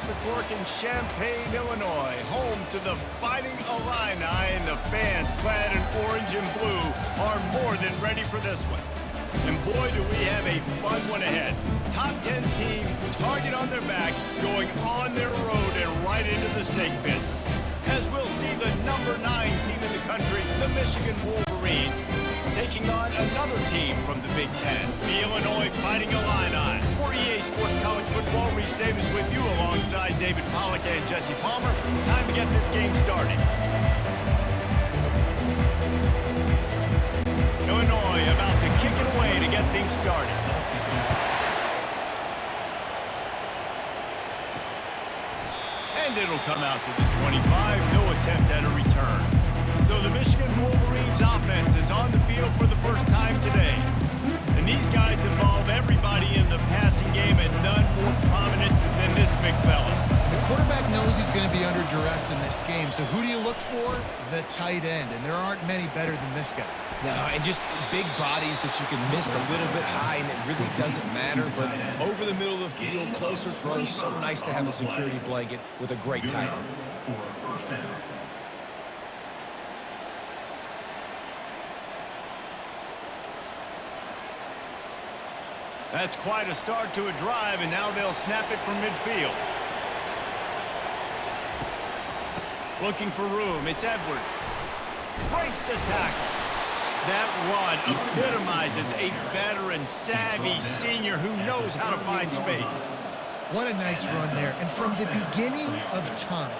the court in Champaign, Illinois, home to the Fighting Illini, and the fans clad in orange and blue are more than ready for this one. And boy, do we have a fun one ahead. Top 10 team, target on their back, going on their road and right into the snake pit. As we'll see the number 9 team in the country, the Michigan Wolverines, taking on another team from the Big Ten, the Illinois Fighting Illini. For EA Sports College Football, Reese Davis with you alongside David Pollack and Jesse Palmer. Time to get this game started. Illinois about to kick it away to get things started. And it'll come out to the 25. No attempt at a return. So the Michigan Wolverines offense is on the field for the first time today. And these guys involve everybody in the passing game, and none more prominent than this big fella. The quarterback knows he's going to be under duress in this game. So who do you look for? The tight end. And there aren't many better than this guy. No, and just big bodies that you can miss a little bit high, and it really doesn't matter. But over the middle of the field, closer throws, so nice to have a security blanket with a great tight end. That's quite a start to a drive, and now they'll snap it from midfield. Looking for room, it's Edwards. Breaks the tackle. That run epitomizes a veteran, savvy senior who knows how to find space. What a nice run there. And from the beginning of time,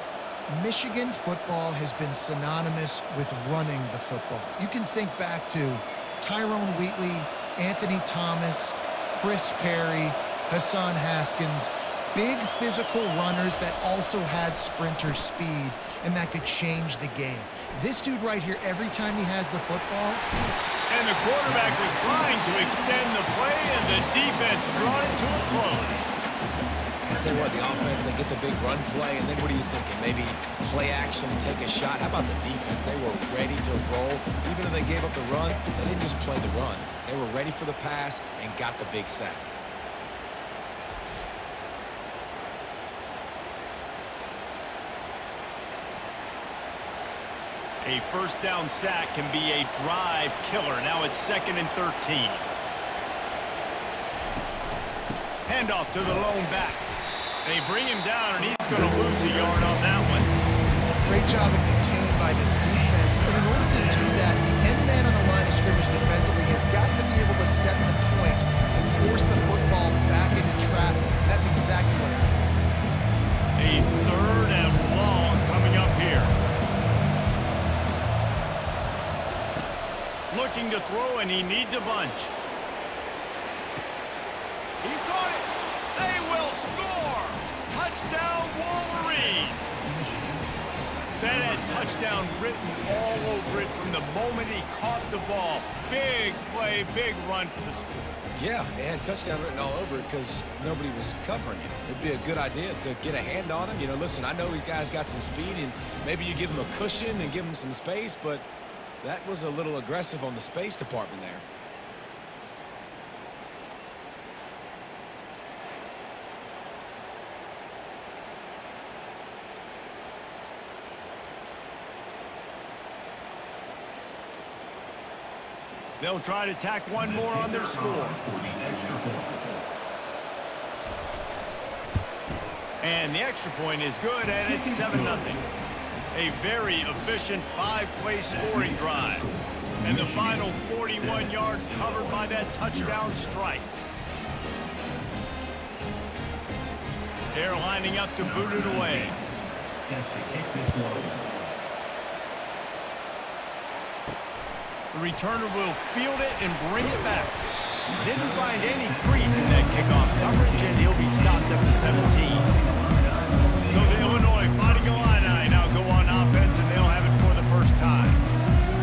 Michigan football has been synonymous with running the football. You can think back to Tyrone Wheatley, Anthony Thomas, Chris Perry, Hassan Haskins, big physical runners that also had sprinter speed and that could change the game. This dude right here, every time he has the football. And the quarterback was trying to extend the play, and the defense brought it to a close. I tell you what, the offense, they get the big run play, and then what are you thinking? Maybe play action, take a shot. How about the defense? They were ready to roll. Even if they gave up the run, they didn't just play the run. They were ready for the pass and got the big sack. A first down sack can be a drive killer. Now it's 2nd and 13. Handoff to the lone back. They bring him down, and he's going to lose a yard on that one. Great job of contained by this defense. And in order to do that, the end man on the line of scrimmage defensively has got to be able to set the point and force the football back into traffic. That's exactly what happened. A 3rd and long coming up here. Looking to throw, and he needs a bunch. He caught it. They will score. Touchdown, Wolverines. That had touchdown written all over it from the moment he caught the ball. Big play, big run for the score. Yeah, it had touchdown written all over it because nobody was covering it. It'd be a good idea to get a hand on him. You know, listen, I know these guys got some speed, and maybe you give him a cushion and give him some space, but that was a little aggressive on the space department there. They'll try to tack one more on their score. And the extra point is good, and it's 7-0. A very efficient 5-play scoring drive. And the final 41 yards covered by that touchdown strike. They're lining up to boot it away. Set to kick this one. The returner will field it and bring it back. Didn't find any crease in that kickoff coverage, and he'll be stopped at the 17. So the Illinois Fighting Illini now go on offense, and they'll have it for the first time.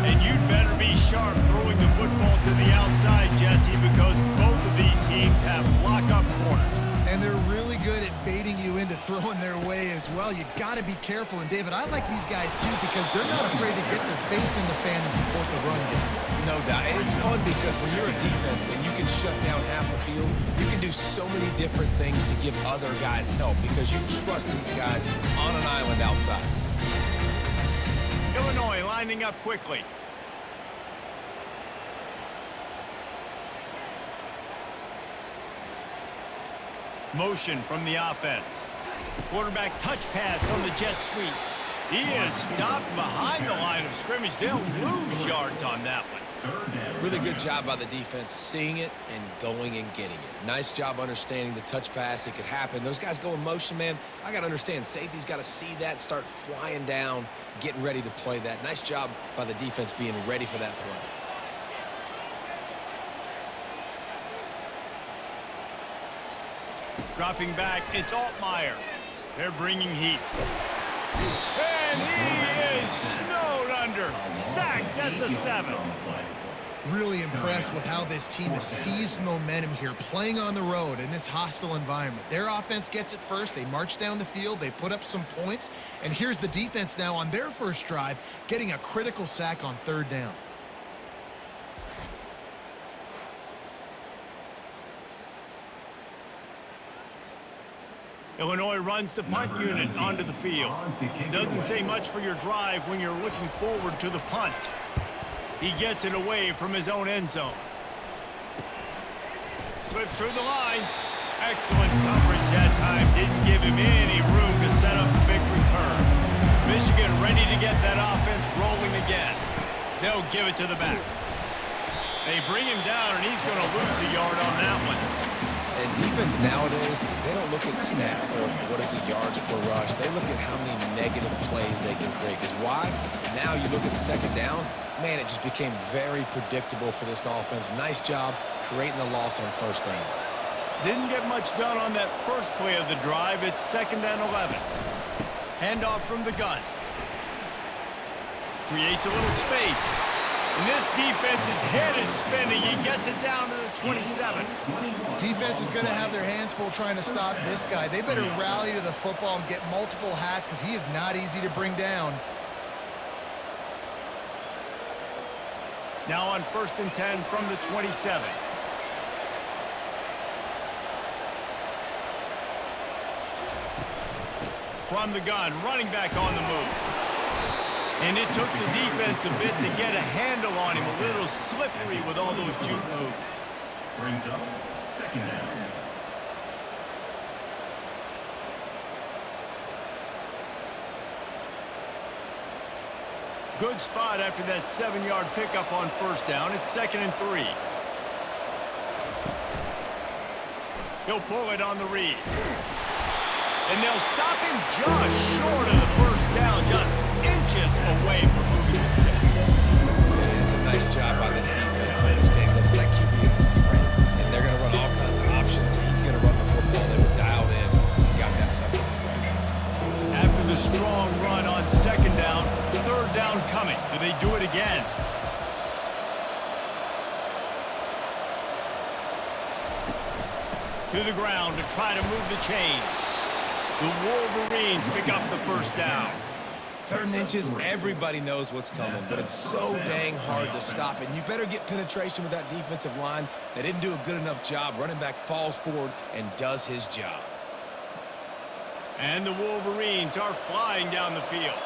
And you'd better be sharp throwing the football to the outside, Jesse, because both of these teams have lock-up corners. And they're really good at baiting you into throwing their way as well. You got to be careful. And, David, I like these guys, too, because they're not afraid to get their face in the fan and support the run game. No doubt. And it's fun because when you're a defense and you can shut down half the field, you can do so many different things to give other guys help because you trust these guys on an island outside. Illinois lining up quickly. Motion from the offense. Quarterback touch pass on the jet sweep. He is stopped behind the line of scrimmage. They'll lose yards on that one. Really good job by the defense seeing it and going and getting it. Nice job understanding the touch pass. It could happen. Those guys go in motion, man. I got to understand. Safety's got to see that, start flying down, getting ready to play that. Nice job by the defense being ready for that play. Dropping back, it's Altmaier. They're bringing heat. And he is snowed under. Sacked at the 7. Really impressed with how this team has seized momentum here, playing on the road in this hostile environment. Their offense gets it first. They march down the field. They put up some points. And here's the defense now on their first drive, getting a critical sack on 3rd down. Illinois runs the punt unit onto the field. Doesn't say much for your drive when you're looking forward to the punt. He gets it away from his own end zone. Slips through the line. Excellent coverage that time. Didn't give him any room to set up a big return. Michigan ready to get that offense rolling again. They'll give it to the back. They bring him down, and he's going to lose a yard on that one. And defense nowadays, they don't look at stats of what is the yards per rush. They look at how many negative plays they can create. Because why? Now you look at 2nd down, man, it just became very predictable for this offense. Nice job creating the loss on 1st down. Didn't get much done on that first play of the drive. It's 2nd and 11. Handoff from the gun. Creates a little space. And this defense's head is spinning. He gets it down to the 27. Defense is going to have their hands full trying to stop this guy. They better rally to the football and get multiple hats because he is not easy to bring down. Now on 1st and 10 from the 27. From the gun, running back on the move. And it took the defense a bit to get a handle on him. A little slippery with all those juke moves. Brings up 2nd down. Good spot after that 7-yard pickup on 1st down. It's 2nd and 3. He'll pull it on the read. And they'll stop him just short of the 1st down, just inches away from moving the sticks. And it's a nice job by this defense. Understand, listen, that QB is a threat. And they're going to run all kinds of options. He's going to run the football. They were dialed in and got that 2nd down. After the strong run on 2nd down, 3rd down coming. Do they do it again? To the ground to try to move the chains. The Wolverines pick up the 1st down. 3rd and inches, everybody knows what's coming, but it's so dang hard to stop it. And you better get penetration with that defensive line. They didn't do a good enough job. Running back falls forward and does his job. And the Wolverines are flying down the field.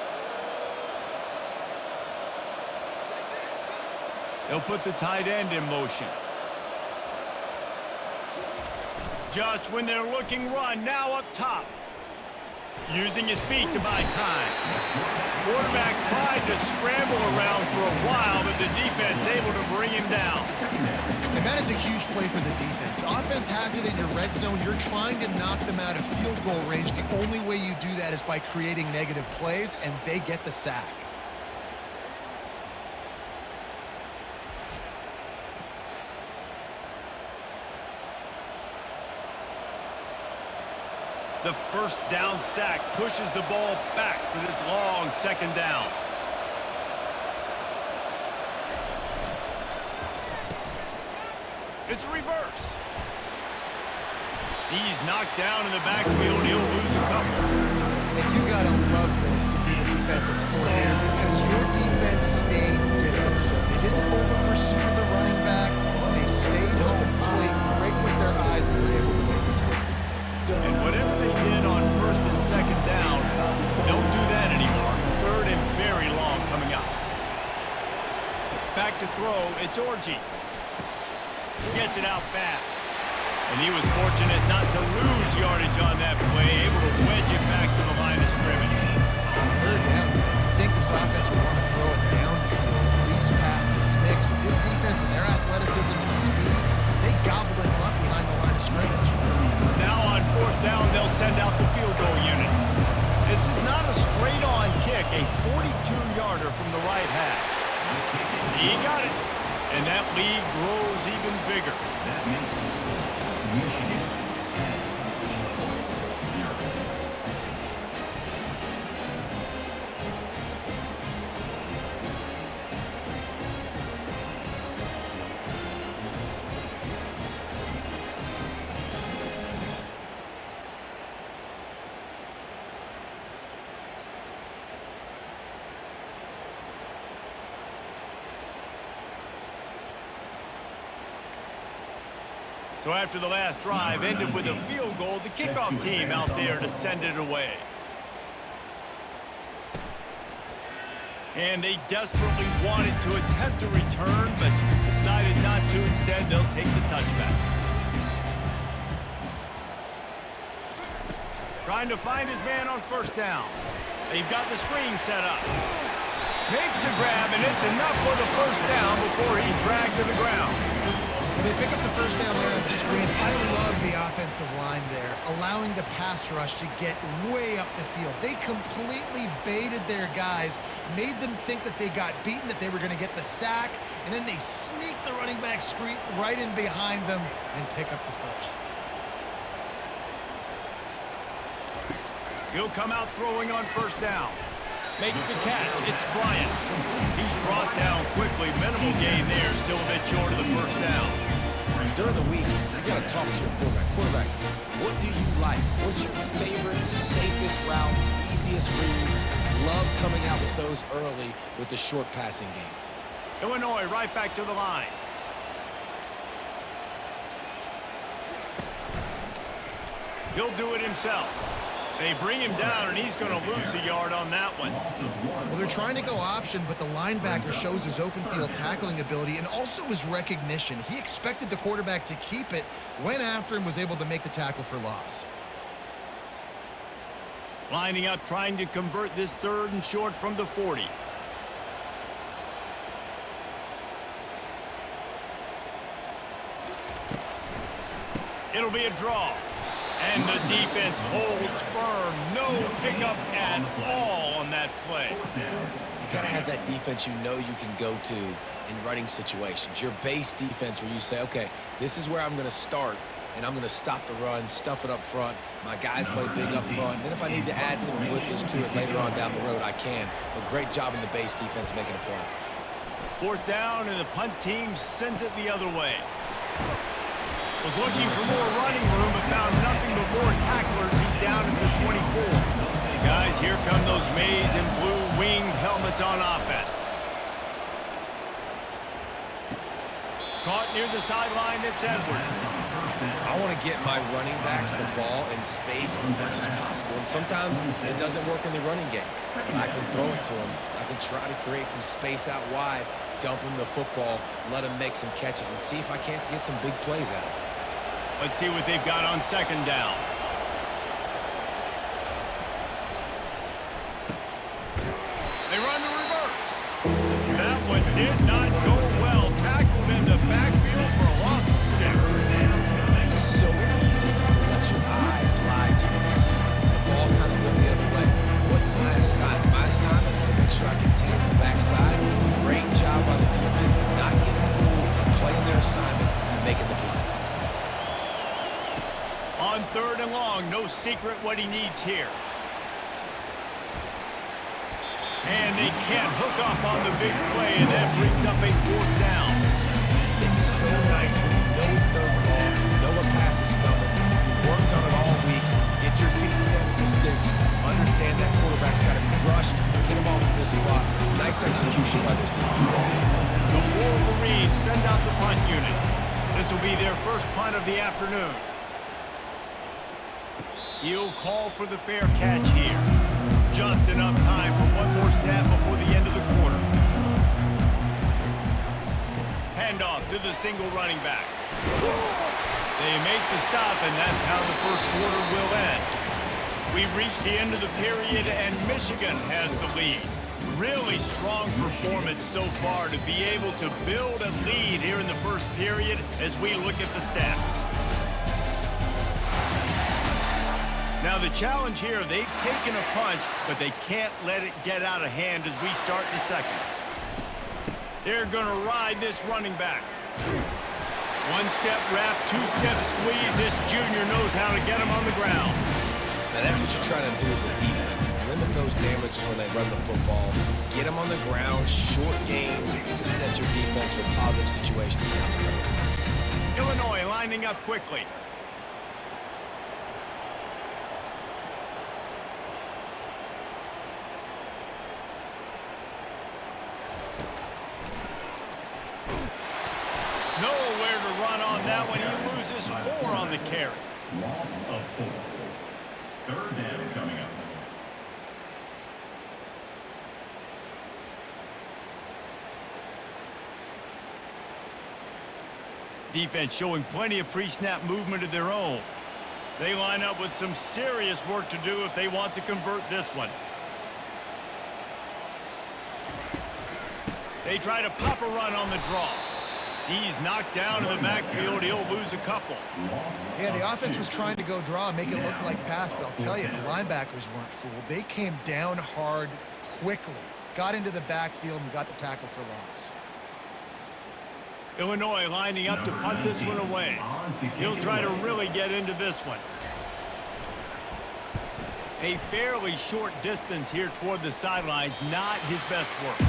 They'll put the tight end in motion. Just when they're looking run, now up top. Using his feet to buy time. Quarterback tried to scramble around for a while, but the defense able to bring him down. And that is a huge play for the defense. Offense has it in your red zone. You're trying to knock them out of field goal range. The only way you do that is by creating negative plays, and they get the sack. The 1st down sack pushes the ball back for this long 2nd down. It's a reverse. He's knocked down in the backfield. He'll lose a couple. this if you're the defensive coordinator because your defense stayed disciplined. They didn't over-pursue the running back. They stayed home, played great with their eyes, and were able to make the tackle. And whatever they did on first and second down, don't do that anymore. Third and very long coming up. Back to throw, it's Orji. Gets it out fast. And he was fortunate not to lose yardage on that play, able to wedge it back to the line of scrimmage. Third down, I think this offense would want to throw it down the field, at least past the sticks. But this defense and their athleticism and speed, they gobbled him up behind the line of scrimmage. Now on fourth down, they'll send out the field goal unit. This is not a straight-on kick, a 42-yarder from the right hash. He got it, and that lead grows even bigger. That makes the score Michigan 10, Illinois 0. So after the last drive ended with a field goal, the kickoff team out there to send it away. And they desperately wanted to attempt a return, but decided not to. Instead, they'll take the touchback. Trying to find his man on first down. They've got the screen set up. Makes the grab, and it's enough for the first down before he's dragged to the ground. They pick up the first down there on the screen. I love the offensive line there, allowing the pass rush to get way up the field. They completely baited their guys, made them think that they got beaten, that they were going to get the sack, and then they sneak the running back screen right in behind them and pick up the first. He'll come out throwing on first down. Makes the catch. It's Bryant. He's brought down quickly. Minimal gain there. Still a bit short of the first down. During the week, you got to talk to your quarterback. Quarterback, what do you like? What's your favorite, safest routes, easiest reads? Love coming out with those early with the short passing game. Illinois right back to the line. He'll do it himself. They bring him down, and he's going to lose a yard on that one. Well, they're trying to go option, but the linebacker shows his open field tackling ability and also his recognition. He expected the quarterback to keep it, went after him, was able to make the tackle for loss. Lining up, trying to convert this third and short from the 40. It'll be a draw. And the defense holds firm. No pickup at all on that play. You got to have that defense you know you can go to in running situations. Your base defense where you say, okay, this is where I'm going to start, and I'm going to stop the run, stuff it up front. My guys play big up front. Then if I need to add some blitzes to it later on down the road, I can. But great job in the base defense making a play. Fourth down, and the punt team sends it the other way. Was looking for more running room, but found nothing but more tacklers. He's down at the 24. Guys, here come those maize and blue winged helmets on offense. Caught near the sideline, it's Edwards. I want to get my running backs the ball in space as much as possible. And sometimes it doesn't work in the running game. I can throw it to them. I can try to create some space out wide, dump him the football, let him make some catches, and see if I can't get some big plays out of it. Let's see what they've got on second down. They run the reverse. That one did not go well. Tackled in the backfield for a loss of 6. It's so easy to let your eyes lie to you. See the ball kind of go the other way. What's my assignment? My assignment is to make sure I contain the backside. Great job by the defense, not getting fooled, playing their assignment, making the play. On third and long, no secret what he needs here. And they can't hook up on the big play, and that brings up a fourth down. It's so nice when you know it's third and long, you know a pass is coming, you worked on it all week, get your feet set at the sticks, understand that quarterback's got to be rushed, get him off of this spot. Nice execution by this defense. The Wolverines send out the punt unit. This will be their first punt of the afternoon. He'll call for the fair catch here. Just enough time for one more snap before the end of the quarter. Handoff to the single running back. They make the stop, and that's how the first quarter will end. We've reached the end of the period, and Michigan has the lead. Really strong performance so far to be able to build a lead here in the first period as we look at the stats. Now the challenge here, they've taken a punch, but they can't let it get out of hand as we start the second. They're going to ride this running back. One-step wrap, two-step squeeze. This junior knows how to get him on the ground. Now that's what you're trying to do as a defense. Limit those damages when they run the football. Get them on the ground, short gains to set your defense for positive situations down the road. Illinois lining up quickly. Nowhere to run on that one. He loses 4 on the carry. Loss of 4. Third down coming up. Defense showing plenty of pre-snap movement of their own. They line up with some serious work to do if they want to convert this one. They try to pop a run on the draw. He's knocked down in the backfield. He'll lose a couple. Yeah, the offense was trying to go draw, make it look like pass, but I'll tell you, the linebackers weren't fooled. They came down hard quickly, got into the backfield, and got the tackle for loss. Illinois lining up to punt this one away. He'll try to really get into this one. A fairly short distance here toward the sidelines, not his best work.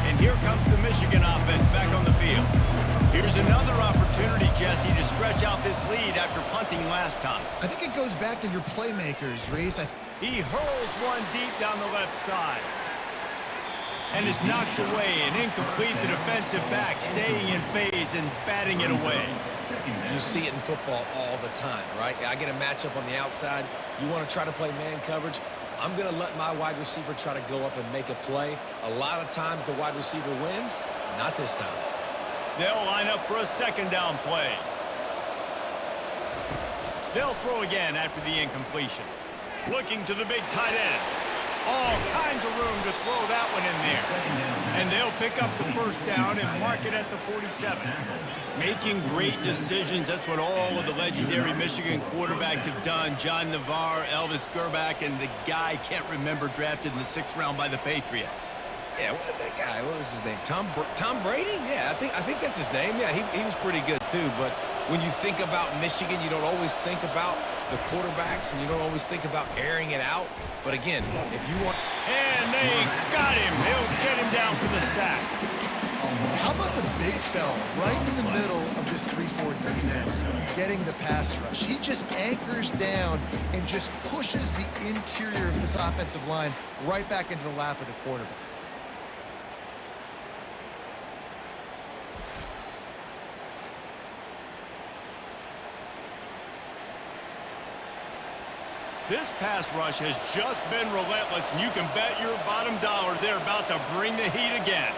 And here comes the Michigan offense back on the field. Here's another opportunity, Jesse, to stretch out this lead after punting last time. I think it goes back to your playmakers, Reese. He hurls one deep down the left side. And is knocked away and incomplete. The defensive back staying in phase and batting it away. You see it in football all the time, right? I get a matchup on the outside. You want to try to play man coverage. I'm going to let my wide receiver try to go up and make a play. A lot of times the wide receiver wins. Not this time. They'll line up for a second down play. They'll throw again after the incompletion. Looking to the big tight end. All kinds of room to throw that one in there. And they'll pick up the first down and mark it at the 47. Making great decisions. That's what all of the legendary Michigan quarterbacks have done. John Navarre, Elvis Gerbach, and the guy, can't remember, drafted in the 6th round by the Patriots. Yeah, that guy, what was his name? Tom Brady? Yeah, I think that's his name. Yeah, he was pretty good too. But when you think about Michigan, you don't always think about the quarterbacks, and you don't always think about airing it out. But again, if you want... And they got him. They'll get him down for the sack. How about the big fella right in the middle of this 3-4 defense, getting the pass rush? He just anchors down and just pushes the interior of this offensive line right back into the lap of the quarterback. This pass rush has just been relentless, and you can bet your bottom dollar they're about to bring the heat again.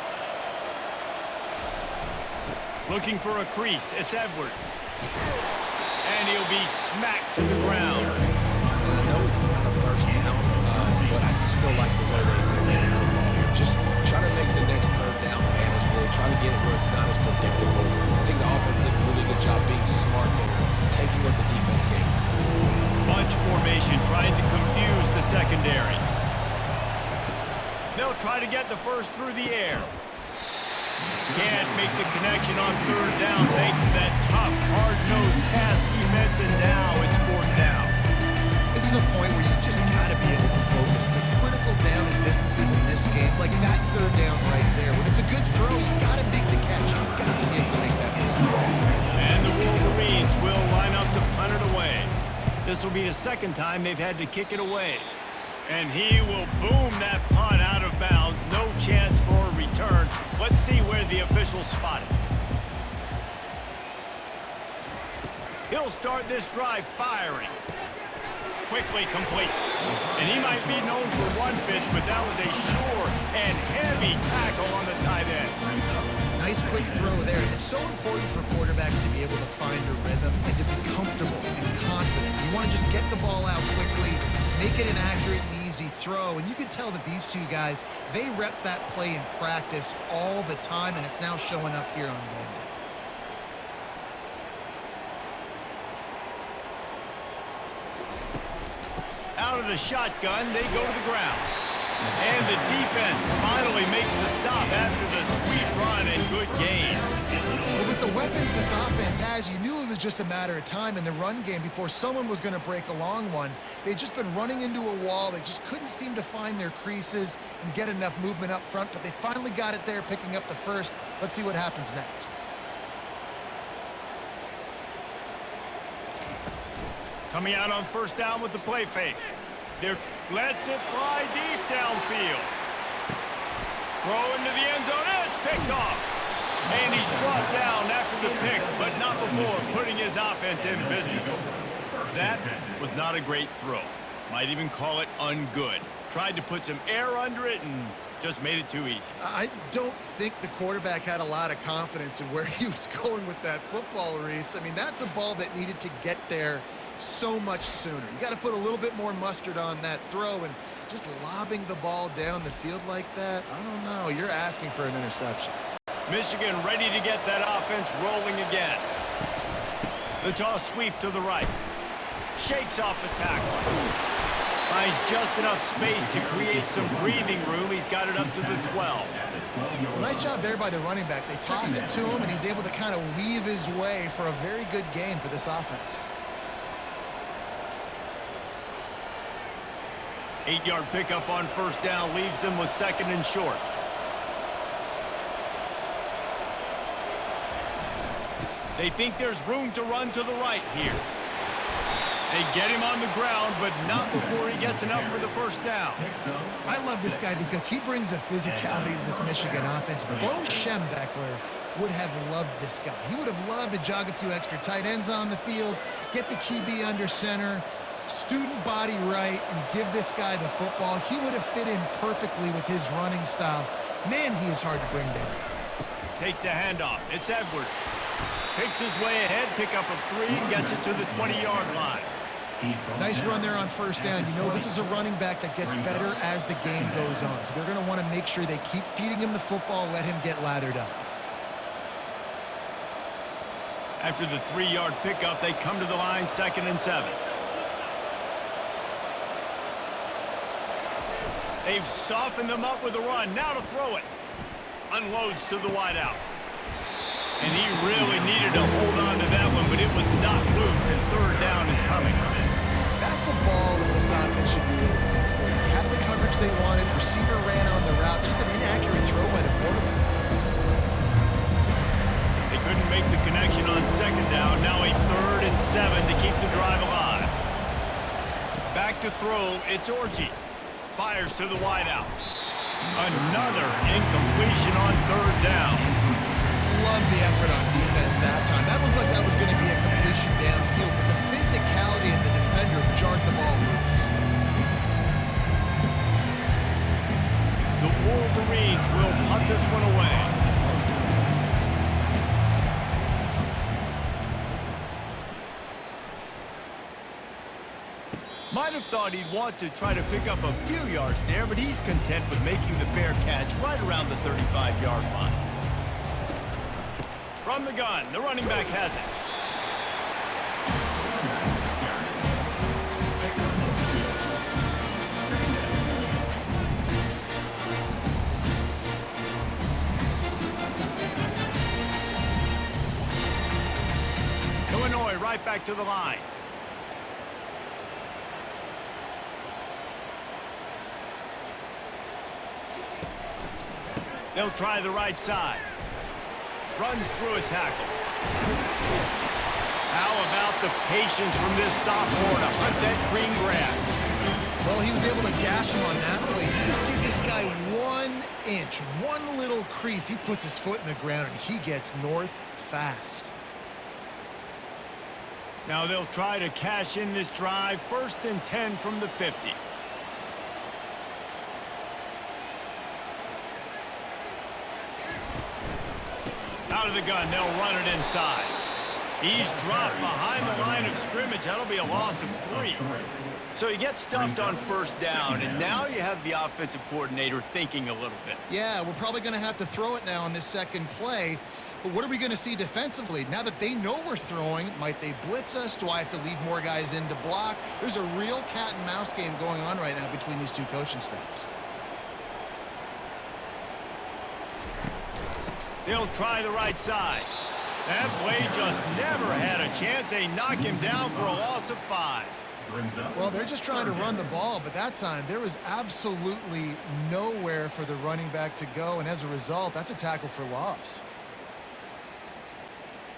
Looking for a crease, it's Edwards. And he'll be smacked to the ground. And I know it's not a first down, but I still like the way they ran the football here. Just try to make the next third down manageable, try to get it where it's not as predictable. I think the offense did a really good job being smart there, taking what the defense gave them. Bunch formation, trying to confuse the secondary. They'll try to get the first through the air. Can't make the connection on third down thanks to that tough, hard-nosed pass defense, and now it's 4th down. This is a point where you just got to be able to focus. The critical down and distances in this game, like that third down right there. When it's a good throw, you got to make the catch. You've got to be able to make that play. And the Wolverines will line up to punt it away. This will be the second time they've had to kick it away. And he will boom that punt out of bounds. No chance for a return. Let's see where the officials spot it. He'll start this drive firing. Quickly complete. And he might be known for one pitch, but that was a sure and heavy tackle on the tight end. Nice quick throw there. And it's so important for quarterbacks to be able to find a rhythm and to be comfortable and confident. You want to just get the ball out quickly, make it an accurate and easy throw. And you can tell that these two guys, they rep that play in practice all the time, and it's now showing up here on game day. Out of the shotgun, they go to the ground. And the defense finally makes the stop after the sweet run and good gain. But with the weapons this offense has, you knew it was just a matter of time in the run game before someone was going to break a long one. They'd just been running into a wall. They just couldn't seem to find their creases and get enough movement up front, but they finally got it there, picking up the first. Let's see what happens next. Coming out on first down with the play fake. There, lets it fly deep downfield. Throw into the end zone, and it's picked off. And he's brought down after the pick, but not before putting his offense in business. That was not a great throw. Might even call it ungood. Tried to put some air under it and just made it too easy. I don't think the quarterback had a lot of confidence in where he was going with that football, Reese. I mean, that's a ball that needed to get there so much sooner. You got to put a little bit more mustard on that throw, and just lobbing the ball down the field like that, I don't know. You're asking for an interception. Michigan ready to get that offense rolling again. The toss sweep to the right. Shakes off the tackle. Finds just enough space to create some breathing room. He's got it up to the 12. Well, nice job there by the running back. They toss it to him, and he's able to kind of weave his way for a very good gain for this offense. 8-yard pickup on first down leaves them with second and short. They think there's room to run to the right here. They get him on the ground, but not before he gets enough for the first down. I love this guy because he brings a physicality to this Michigan offense. Bo Schembechler would have loved this guy. He would have loved to jog a few extra tight ends on the field, get the QB under center, student body right, and give this guy the football. He would have fit in perfectly with his running style. Man, he is hard to bring down. Takes the handoff. It's Edwards. Picks his way ahead, pick up a 3, and gets it to the 20-yard line. Nice run there on first down. You know, this is a running back that gets better as the game goes on. So they're going to want to make sure they keep feeding him the football, let him get lathered up. After the 3-yard pickup, they come to the line, 2nd and 7. They've softened them up with a run. Now to throw it. Unloads to the wideout. And he really needed to hold on to that one, but it was not loose, and third down is coming. That's a ball that this offense should be able to complete. Had the coverage they wanted. Receiver ran on the route. Just an inaccurate throw by the quarterback. They couldn't make the connection on second down. Now a 3rd and 7 to keep the drive alive. Back to throw. It's Orji. Fires to the wideout. Another incompletion on 3rd down. Love the effort on defense that time. That looked like that was going to be a completion downfield, but the physicality of the defender jarred the ball loose. The Wolverines will punt this one away. Might have thought he'd want to try to pick up a few yards there, but he's content with making the fair catch right around the 35-yard line. From the gun, the running back has it. Illinois right back to the line. They'll try the right side. Runs through a tackle. How about the patience from this sophomore to hunt that green grass? Well, Well, he was able to gash him on that play. You just give this guy 1 inch, one little crease. He puts his foot in the ground, and he gets north fast. Now they'll try to cash in this drive. 1st and 10 from the 50. Out of the gun, they'll run it inside. He's dropped behind the line of scrimmage. That'll be a loss of 3. So you get stuffed on 1st down, and now you have the offensive coordinator thinking a little bit. Yeah, we're probably going to have to throw it now on this second play. But what are we going to see defensively? Now that they know we're throwing, might they blitz us? Do I have to leave more guys in to block? There's a real cat and mouse game going on right now between these two coaching staffs. They'll try the right side. That play just never had a chance. They knock him down for a loss of 5. Well, they're just trying to run the ball, but that time there was absolutely nowhere for the running back to go, and as a result, that's a tackle for loss.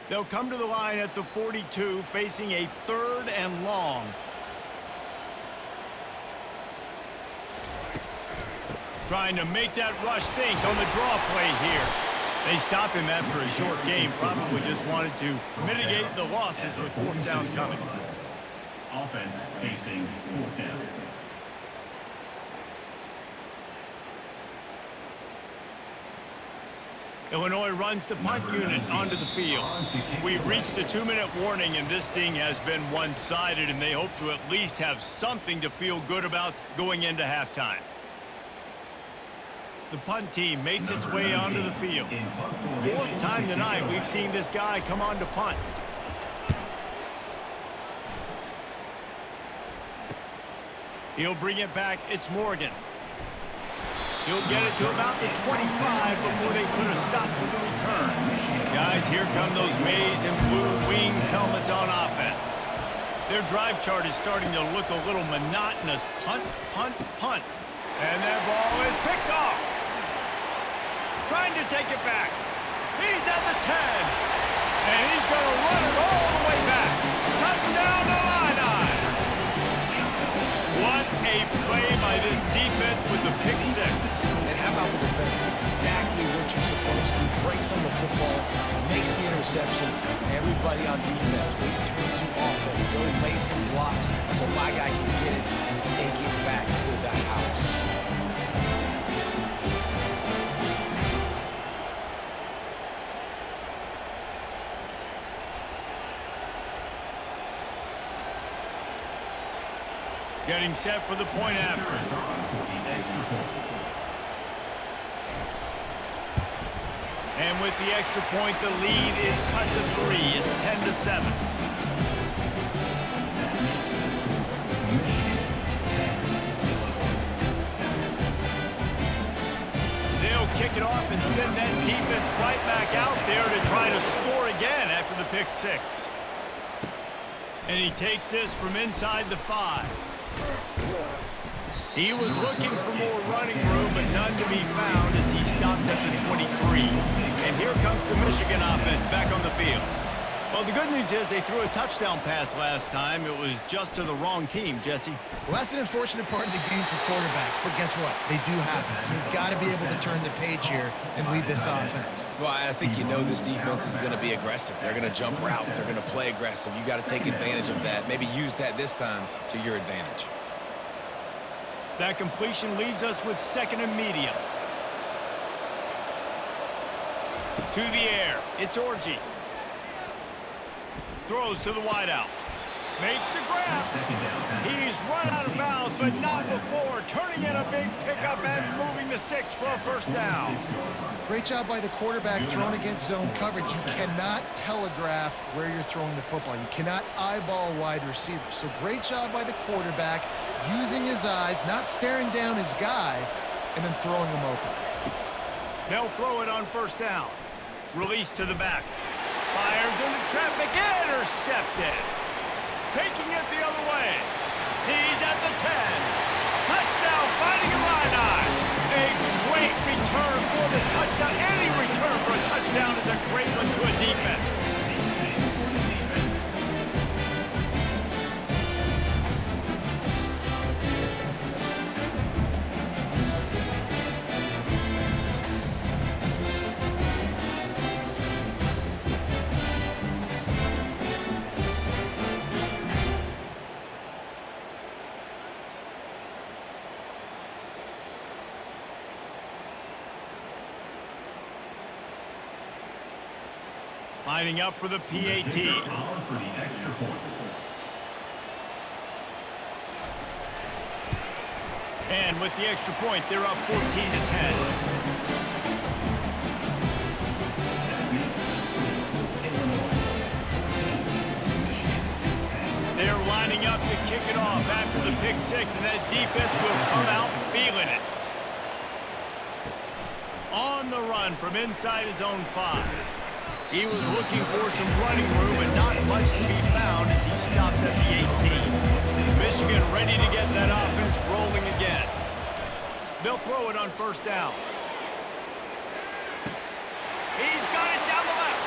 They'll come to the line at the 42, facing a 3rd and long. Trying to make that rush think on the draw play here. They stop him after a short game, probably just wanted to mitigate the losses with 4th down coming. Offense facing 4th down. Illinois runs the punt unit onto the field. We've reached the 2-minute warning, and this thing has been one-sided, and they hope to at least have something to feel good about going into halftime. The punt team makes its way onto the field. 4th time tonight we've seen this guy come on to punt. He'll bring it back. It's Morgan. He'll get it to about the 25 before they put a stop to the return. Guys, here come those maize and blue winged helmets on offense. Their drive chart is starting to look a little monotonous. Punt, punt, punt. And that ball is picked off. Trying to take it back. He's at the 10. And he's going to run it all the way back. Touchdown Illini. What a play by this defense with the pick 6. And how about the defender? Exactly what you're supposed to. Breaks on the football, makes the interception. Everybody on defense, we turn to offense. Go lay some blocks so my guy can get it and take it back to the house. Getting set for the point after. And with the extra point, the lead is cut to 3. It's 10-7. They'll kick it off and send that defense right back out there to try to score again after the pick 6. And he takes this from inside the 5. He was looking for more running room, but none to be found as he stopped at the 23. And here comes the Michigan offense back on the field. Well, the good news is they threw a touchdown pass last time. It was just to the wrong team, Jesse. Well, that's an unfortunate part of the game for quarterbacks, but guess what? They do happen. So you've got to be able to turn the page here and lead this offense. Well, I think you know this defense is going to be aggressive. They're going to jump routes. They're going to play aggressive. You got to take advantage of that. Maybe use that this time to your advantage. That completion leaves us with 2nd and medium. To the air. It's Orji. Throws to the wideout. Makes the grab. He's run out of bounds, but not before. Turning in a big pickup and moving the sticks for a 1st down. Great job by the quarterback throwing against zone coverage. You cannot telegraph where you're throwing the football. You cannot eyeball wide receivers. So great job by the quarterback using his eyes, not staring down his guy, and then throwing him open. They'll throw it on 1st down. Release to the back. Fires into traffic. Intercepted. Taking it the other way. He's at the 10. Touchdown, Fighting Illini. A great return for the touchdown. Any return for a touchdown is a great one to a defense. Lining up for the PAT. On for the extra point. And with the extra point, they're up 14-10. They're lining up to kick it off after the pick six, and that defense will come out feeling it. On the run from inside his own 5. He was looking for some running room, and not much to be found as he stopped at the 18. Michigan ready to get that offense rolling again. They'll throw it on first down. He's got it down the left.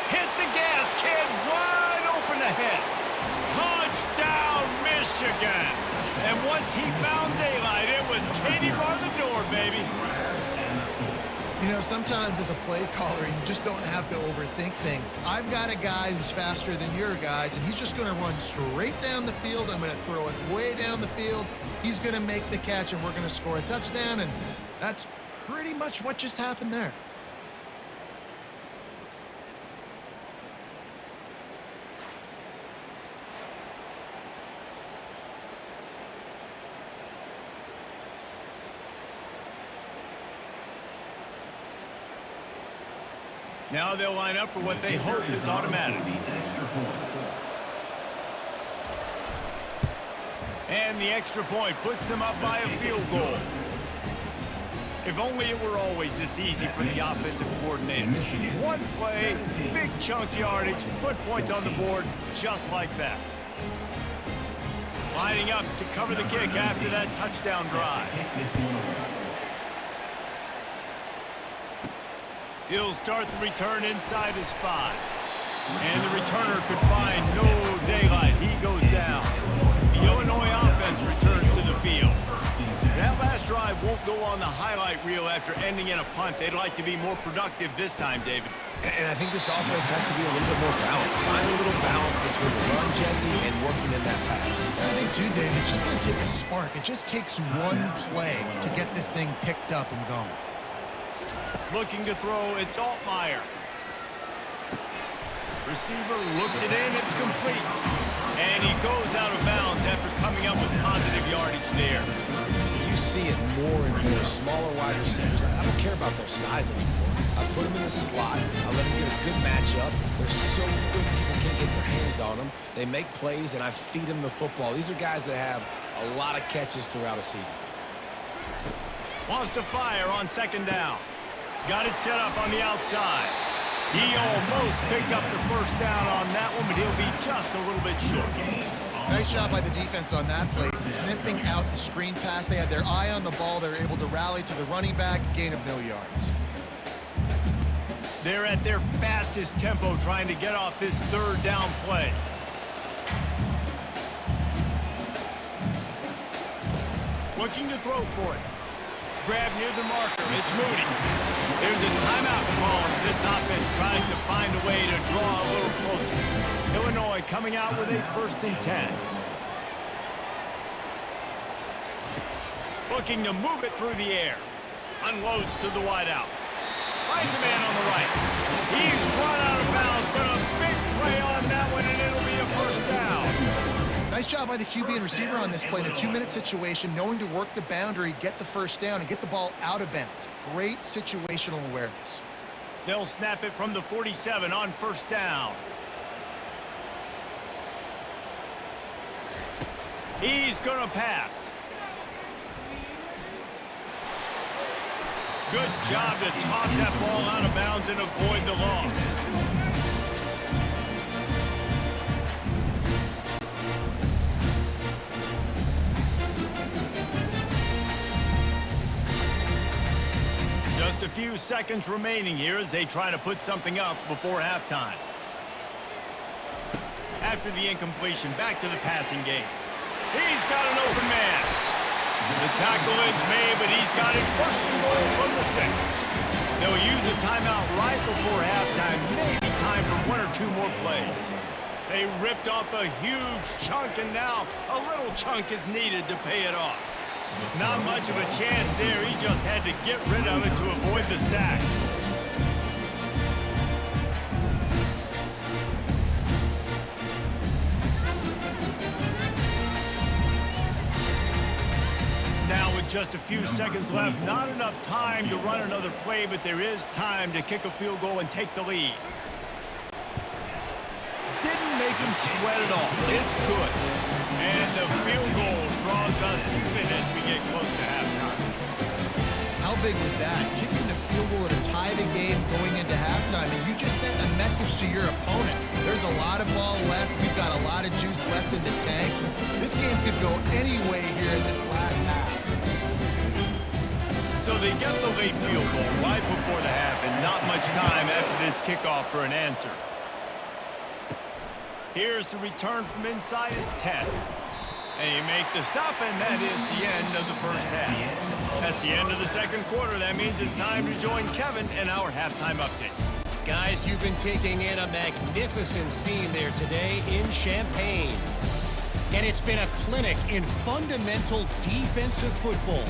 Hit the gas, kid. Wide open ahead. Touchdown, Michigan. And once he found daylight, it was Katie bar the door, baby. You know, sometimes as a play caller, you just don't have to overthink things. I've got a guy who's faster than your guys, and he's just going to run straight down the field. I'm going to throw it way down the field. He's going to make the catch, and we're going to score a touchdown, and that's pretty much what just happened there. Now they'll line up for what they hope is automatic. And the extra point puts them up by a field goal. If only it were always this easy for the offensive coordinator. One play, big chunk yardage, put points on the board just like that. Lining up to cover the kick after that touchdown drive. He'll start the return inside his 5. And the returner could find no daylight. He goes down. The Illinois offense returns to the field. That last drive won't go on the highlight reel after ending in a punt. They'd like to be more productive this time, David. And I think this offense has to be a little bit more balanced. Find a little balance between the run, Jesse, and working in that pass. I think, too, Dave, it's just going to take a spark. It just takes one play to get this thing picked up and going. Looking to throw, it's Altmaier. Receiver looks it in, it's complete. And he goes out of bounds after coming up with positive yardage there. You see it more and more. Smaller wide receivers, I don't care about their size anymore. I put them in the slot. I let them get a good matchup. They're so quick, people can't get their hands on them. They make plays, and I feed them the football. These are guys that have a lot of catches throughout a season. Wants to fire on second down. Got it set up on the outside. He almost picked up the first down on that one, but he'll be just a little bit short. Nice job by the defense on that play, sniffing out the screen pass. They had their eye on the ball. They're able to rally to the running back, gain of no yards. They're at their fastest tempo trying to get off this third down play. Looking to throw for it. Grab near the marker. It's Moody. There's a timeout call as this offense tries to find a way to draw a little closer. Illinois coming out with a 1st and 10. Looking to move it through the air. Unloads to the wideout. Finds a man on the right. He's run out of bounds, but a big play on that one, and it'll be a first down. Nice job by the QB and receiver on this play in a 2-minute situation, knowing to work the boundary, get the first down, and get the ball out of bounds. Great situational awareness. They'll snap it from the 47 on first down. He's going to pass. Good job to toss that ball out of bounds and avoid the loss. Just a few seconds remaining here as they try to put something up before halftime. After the incompletion, back to the passing game. He's got an open man. The tackle is made, but he's got it 1st and goal from the 6. They'll use a timeout right before halftime, maybe time for 1 or 2 more plays. They ripped off a huge chunk, and now a little chunk is needed to pay it off. Not much of a chance there. He just had to get rid of it to avoid the sack. With just a few seconds left, not enough time to run another play, but there is time to kick a field goal and take the lead. Didn't make him sweat at all. It's good. And the field goal draws us even as we get close to halftime. How big was that? Kicking the field goal to tie the game going into halftime, and you just sent a message to your opponent. There's a lot of ball left. We've got a lot of juice left in the tank. This game could go any way here in this last half. So they get the late field goal right before the half, and not much time after this kickoff for an answer. Here's the return from inside his 10. And you make the stop, and that is the end of the first half. That's the end of the second quarter. That means it's time to join Kevin in our halftime update. Guys, you've been taking in a magnificent scene there today in Champaign. And it's been a clinic in fundamental defensive football.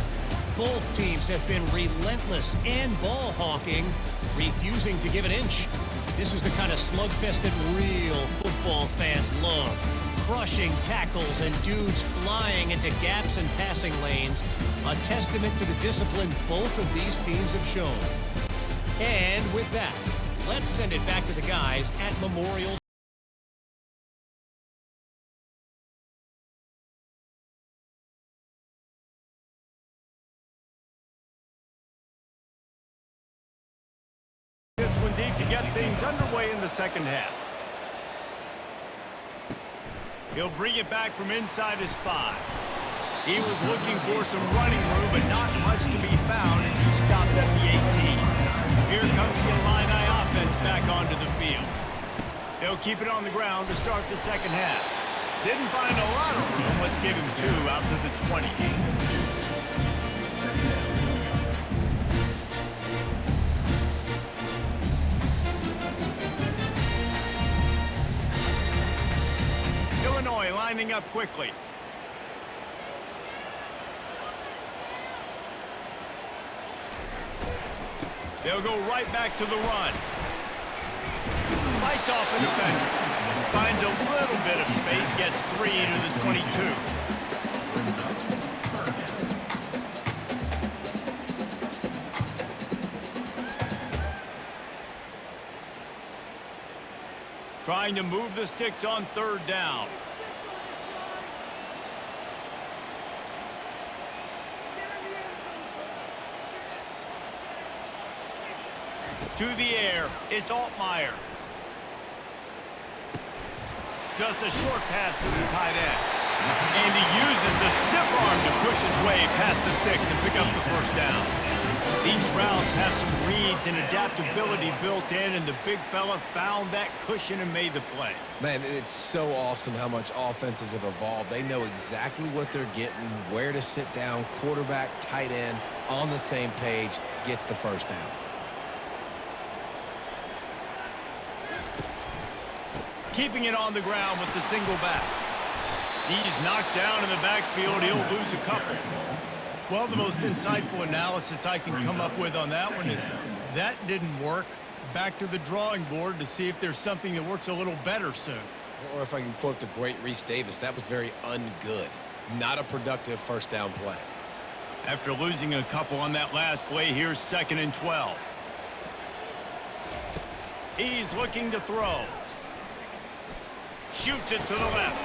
Both teams have been relentless and ball hawking, refusing to give an inch. This is the kind of slugfest that real football fans love. Crushing tackles and dudes flying into gaps and passing lanes. A testament to the discipline both of these teams have shown. And with that, let's send it back to the guys at Memorial. This one deep to get things underway in the second half. He'll bring it back from inside his 5. He was looking for some running room, but not much to be found as he stopped at the 18. Here comes the Illini offense back onto the field. He'll keep it on the ground to start the second half. Didn't find a lot of room. Let's give him 2 out to the 20. Illinois lining up quickly. They'll go right back to the run. Fights off a defender. Finds a little bit of space, gets 3 to the 22. Trying to move the sticks on third down. To the air, it's Altmaier. Just a short pass to the tight end. And he uses the stiff arm to push his way past the sticks and pick up the first down. These routes have some reads and adaptability built in, and the big fella found that cushion and made the play. Man, it's so awesome how much offenses have evolved. They know exactly what they're getting, where to sit down, quarterback, tight end, on the same page, gets the first down. Keeping it on the ground with the single back. He's knocked down in the backfield. He'll lose a couple. Well, the most insightful analysis I can come up with on that one is that didn't work. Back to the drawing board to see if there's something that works a little better soon. Or if I can quote the great Reese Davis, that was very ungood. Not a productive first down play. After losing a couple on that last play, here's 2nd and 12. He's looking to throw. Shoots it to the left.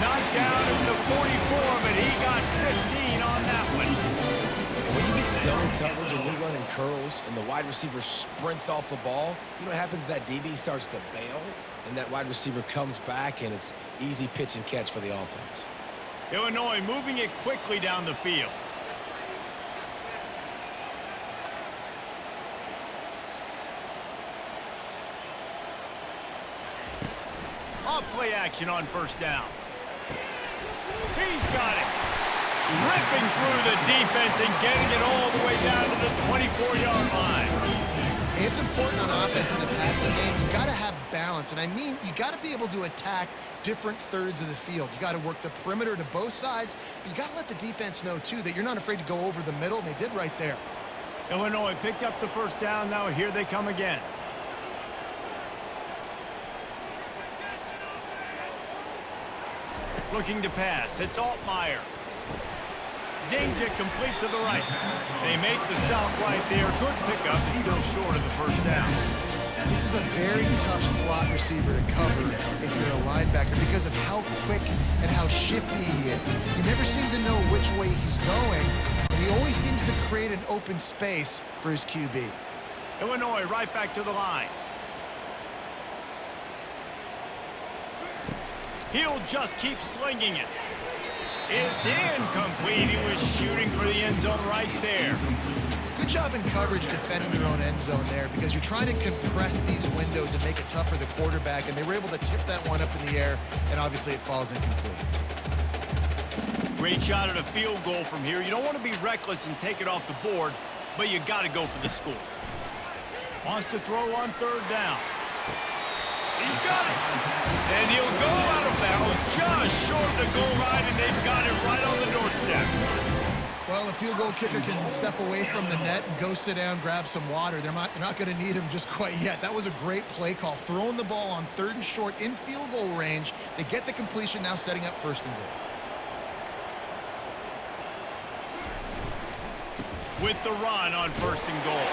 Knocked down at the 44, but he got 15 on that one. And when you get zone coverage and you're running curls and the wide receiver sprints off the ball, you know what happens? That DB starts to bail, and that wide receiver comes back, and it's easy pitch and catch for the offense. Illinois moving it quickly down the field. Off play action on first down. He's got it. Ripping through the defense and getting it all the way down to the 24-yard line. It's important on offense in the passing game. You've got to have balance. And I mean, you got to be able to attack different thirds of the field. You got to work the perimeter to both sides, but you got to let the defense know, too, that you're not afraid to go over the middle, and they did right there. Illinois picked up the first down. Now here they come again. Looking to pass. It's Altmaier. Zings it complete to the right. They make the stop right there. Good pickup. It's still short of the first down. This is a very tough slot receiver to cover if you're a linebacker because of how quick and how shifty he is. You never seem to know which way he's going, and he always seems to create an open space for his QB. Illinois right back to the line. He'll just keep slinging it. It's incomplete. He was shooting for the end zone right there. Good job in coverage defending your own end zone there because you're trying to compress these windows and make it tough for the quarterback, and they were able to tip that one up in the air, and obviously it falls incomplete. Great shot at a field goal from here. You don't want to be reckless and take it off the board, but you got to go for the score. Wants to throw on third down. He's got it. And he'll go out of bounds just short of the goal line, and they've got it right on the doorstep. Well, a field goal kicker can step away from the net and go sit down, grab some water. They're not going to need him just quite yet. That was a great play call. Throwing the ball on third and short in field goal range. They get the completion, now setting up first and goal. With the run on first and goal.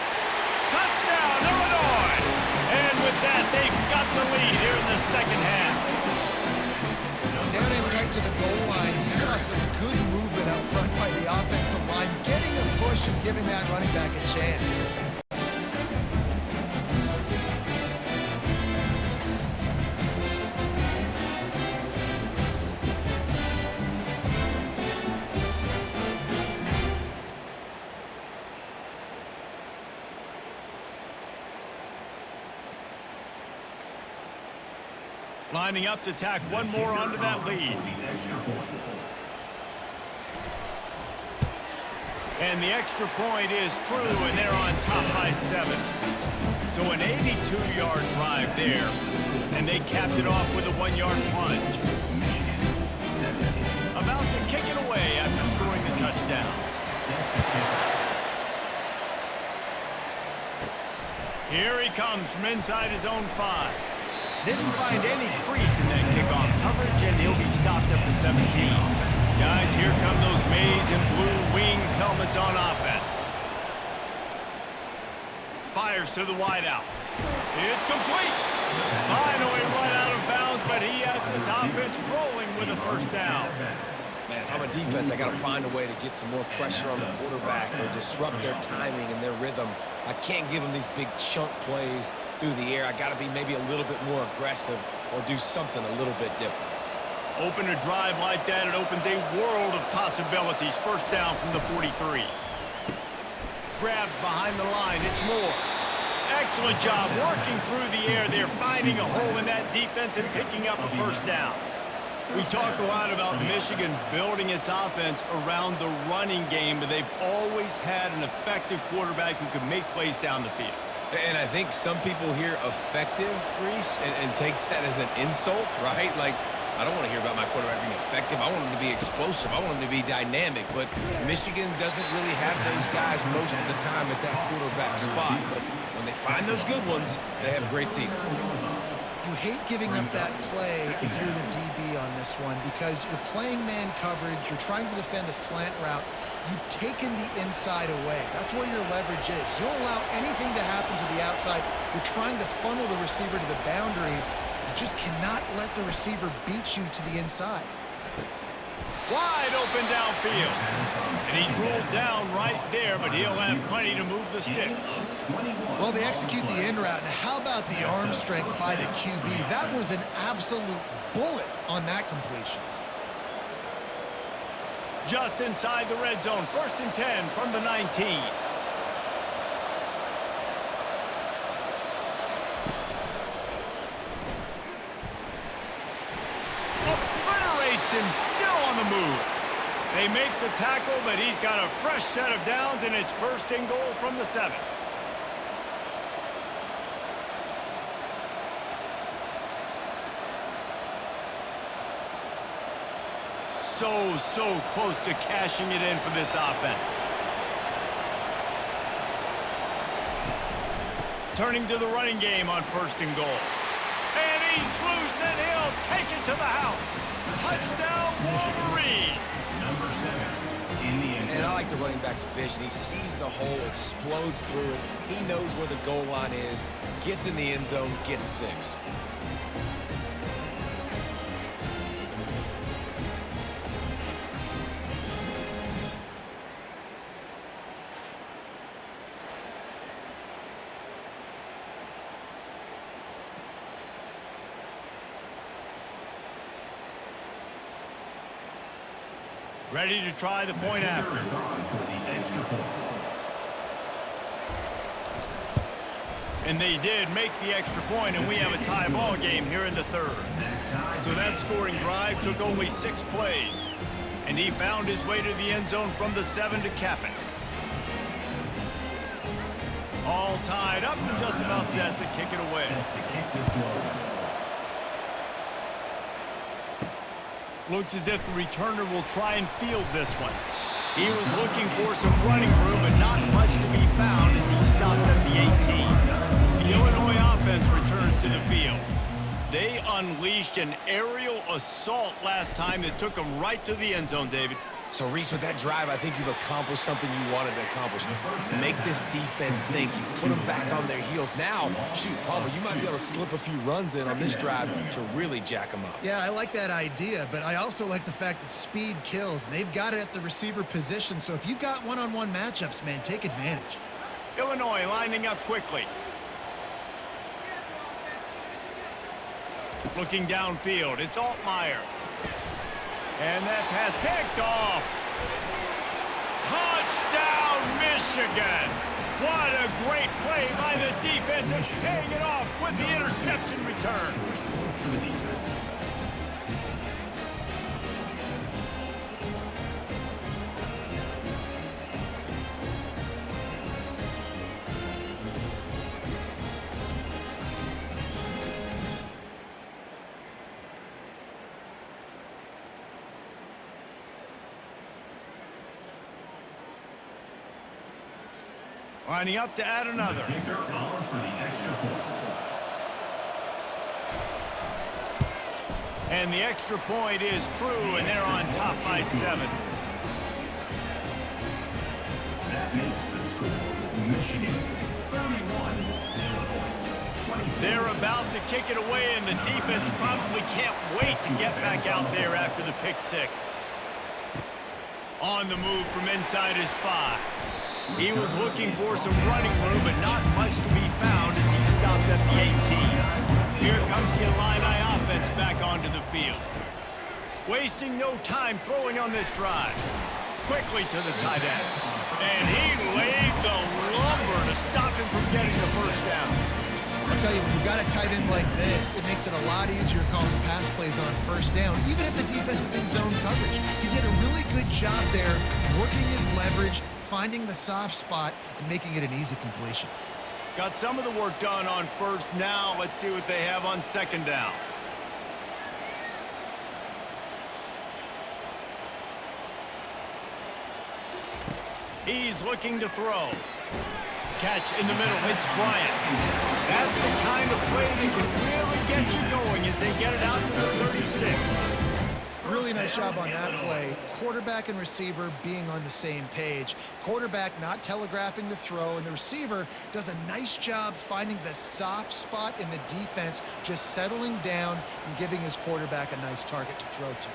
Touchdown, Illinois! And with that, they've got the lead here in the second half. Down and tight to the goal line, you saw some good movement up front by the offensive line, getting a push and giving that running back a chance. Lining up to tack one more onto that lead. And the extra point is true, and they're on top by 7. So an 82-yard drive there, and they capped it off with a 1-yard plunge. About to kick it away after scoring the touchdown. Here he comes from inside his own 5. Didn't find any crease in that kickoff coverage, and he'll be stopped at the 17. Guys, here come those maize and blue winged helmets on offense. Fires to the wideout. It's complete. Finally run out of bounds, but he has this offense rolling with a first down. Man, if I'm a defense, I got to find a way to get some more pressure on the quarterback or disrupt their timing and their rhythm. I can't give them these big chunk plays through the air. I got to be maybe a little bit more aggressive or do something a little bit different. Open a drive like that, it opens a world of possibilities. First down from the 43. Grabbed behind the line, it's Moore. Excellent job working through the air. They're finding a hole in that defense and picking up a first down. We talk a lot about Michigan building its offense around the running game, but they've always had an effective quarterback who can make plays down the field. And I think some people hear effective, Reese, and take that as an insult, right? Like, I don't want to hear about my quarterback being effective. I want him to be explosive. I want him to be dynamic. But Michigan doesn't really have those guys most of the time at that quarterback spot. But when they find those good ones, they have great seasons. You hate giving up that play if you're the DB on this one because you're playing man coverage, you're trying to defend a slant route, you've taken the inside away. That's where your leverage is. You'll allow anything to happen to the outside. You're trying to funnel the receiver to the boundary. You just cannot let the receiver beat you to the inside. Wide open downfield. And he's ruled down right there, but he'll have plenty to move the sticks. Well, they execute the in route. And how about the arm strength by the QB? That was an absolute bullet on that completion. Just inside the red zone. First and 10 from the 19. Obliterates him, still on the move. They make the tackle, but he's got a fresh set of downs, and it's first and goal from the 7. So close to cashing it in for this offense. Turning to the running game on first and goal. And he's loose, and he'll take it to the house. Touchdown, Wolverines. Number 7. the running back's vision. He sees the hole, explodes through it. He knows where the goal line is, gets in the end zone, gets 6. Ready to try the point after. And they did make the extra point, and we have a tie ball game here in the 3rd. So that scoring drive took only 6 plays, and he found his way to the end zone from the 7 to cap it. All tied up and just about set to kick it away. Looks as if the returner will try and field this one. He was looking for some running room, but not much to be found as he stopped at the 18. The Illinois offense returns to the field. They unleashed an aerial assault last time that took them right to the end zone, David. So, Reese, with that drive, I think you've accomplished something you wanted to accomplish. Make this defense think. You put them back on their heels. Now, shoot, Palmer, you might be able to slip a few runs in on this drive to really jack them up. Yeah, I like that idea, but I also like the fact that speed kills. And they've got it at the receiver position, so if you've got one-on-one matchups, man, take advantage. Illinois lining up quickly. Looking downfield, it's Altmaier. And that pass picked off. Touchdown, Michigan. What a great play by the defense and paying it off with the interception return. Lining up to add another. And the extra point is true, and they're on top by 7. That makes the score Michigan 31, Illinois 24. They're about to kick it away, and the defense probably can't wait to get back out there after the pick 6. On the move from inside his 5. He was looking for some running room, but not much to be found as he stopped at the 18. Here comes the Illini offense back onto the field. Wasting no time throwing on this drive. Quickly to the tight end. And he laid the lumber to stop him from getting the first down. I'll tell you, when you've got a tight end like this, it makes it a lot easier calling pass plays on first down, even if the defense is in zone coverage. He did a really good job there, working his leverage, finding the soft spot, and making it an easy completion. Got some of the work done on first. Now let's see what they have on second down. He's looking to throw. Catch in the middle. It's Bryant. That's the kind of play that can really get you going as they get it out to the 36. Really nice job on that play. Quarterback and receiver being on the same page. Quarterback not telegraphing the throw, and the receiver does a nice job finding the soft spot in the defense, just settling down and giving his quarterback a nice target to throw to.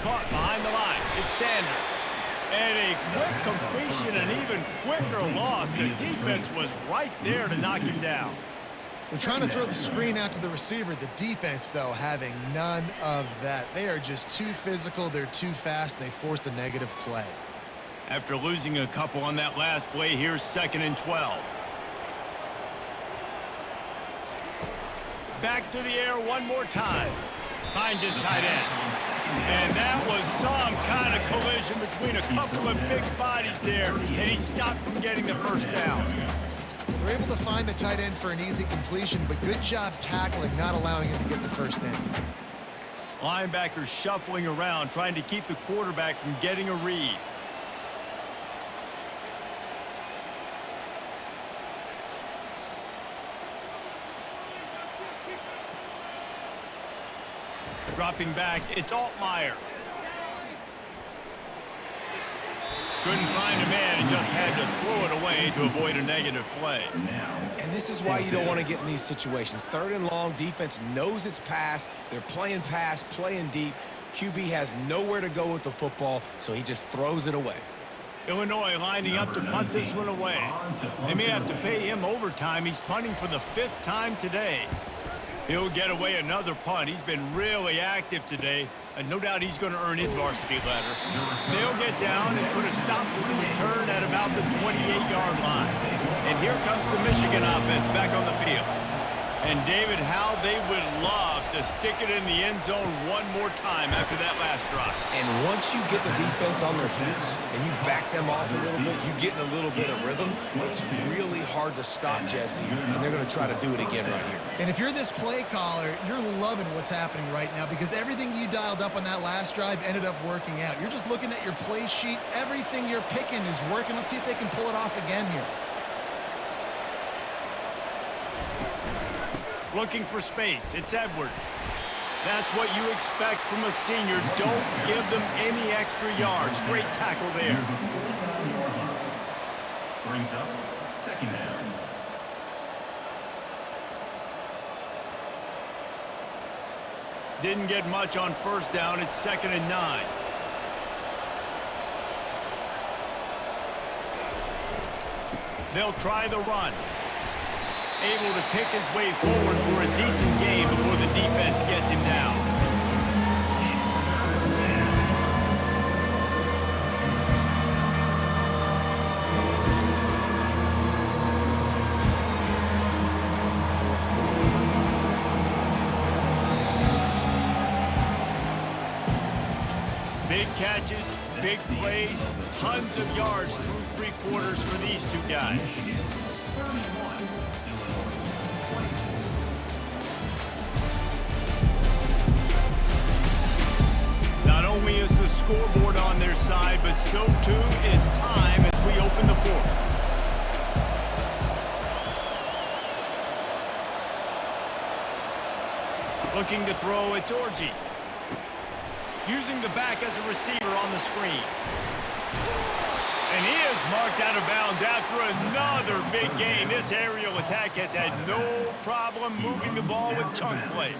Caught behind the line. It's Sanders. And a quick completion, an even quicker loss. The defense was right there to knock him down. They're trying to throw the screen out to the receiver. The defense, though, having none of that. They are just too physical. They're too fast, and they force a negative play. After losing a couple on that last play, here's 2nd and 12. Back to the air one more time. Finds his tight end. And that was some kind of collision between a couple of big bodies there, and he stopped from getting the first down. They're able to find the tight end for an easy completion, but good job tackling, not allowing him to get the first down. Linebackers shuffling around, trying to keep the quarterback from getting a read. Dropping back, it's Altmaier. Couldn't find a man and just had to throw it away to avoid a negative play. And this is why you don't want to get in these situations. 3rd and long, defense knows it's pass. They're playing pass, playing deep. QB has nowhere to go with the football, so he just throws it away. Illinois lining up to punt this one away. They may have to pay him overtime. He's punting for the 5th time today. He'll get away another punt. He's been really active today, and no doubt he's going to earn his varsity letter. They'll get down and put a stop to the return at about the 28-yard line. And here comes the Michigan offense back on the field. And David, how they would love to stick it in the end zone one more time after that last drive. And once you get the defense on their heels and you back them off a little bit, you get in a little bit of rhythm, it's really hard to stop Jesse, and they're going to try to do it again right here. And if you're this play caller, you're loving what's happening right now because everything you dialed up on that last drive ended up working out. You're just looking at your play sheet. Everything you're picking is working. Let's see if they can pull it off again here. Looking for space. It's Edwards. That's what you expect from a senior. Don't give them any extra yards. Great tackle there. Brings up 2nd down. Didn't get much on 1st down. It's 2nd and 9. They'll try the run. Able to pick his way forward for a decent gain before the defense gets him down. Big catches, big plays, tons of yards through 3 quarters for these 2 guys. Not only is the scoreboard on their side, but so too is time as we open the 4th. Looking to throw, it's Orji. Using the back as a receiver on the screen. And he is marked out of bounds after another big gain. This aerial attack has had no problem moving the ball with chunk plays.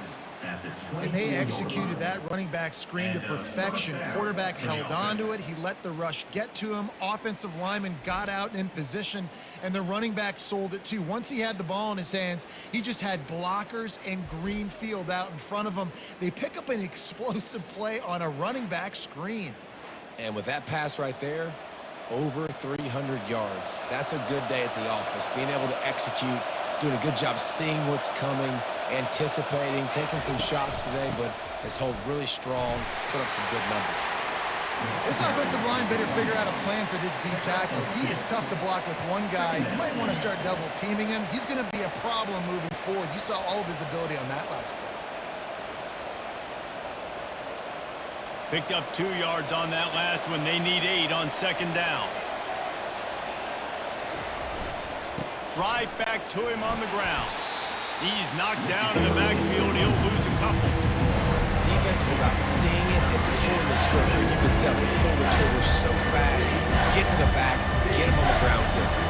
And they executed that running back screen to perfection. Quarterback held on to it. He let the rush get to him. Offensive lineman got out and in position, and the running back sold it too. Once he had the ball in his hands, he just had blockers and green field out in front of him. They pick up an explosive play on a running back screen. And with that pass right there, over 300 yards. That's a good day at the office. Being able to execute, doing a good job seeing what's coming, anticipating, taking some shots today, but has held really strong, put up some good numbers. This offensive line better figure out a plan for this D tackle. He is tough to block with one guy. You might want to start double teaming him. He's going to be a problem moving forward. You saw all of his ability on that last play. Picked up 2 yards on that last one. They need 8 on 2nd down. Right back to him on the ground. He's knocked down in the backfield. He'll lose a couple. Defense is about seeing it and pulling the trigger. You can tell they pull the trigger so fast. Get to the back, get him on the ground quickly.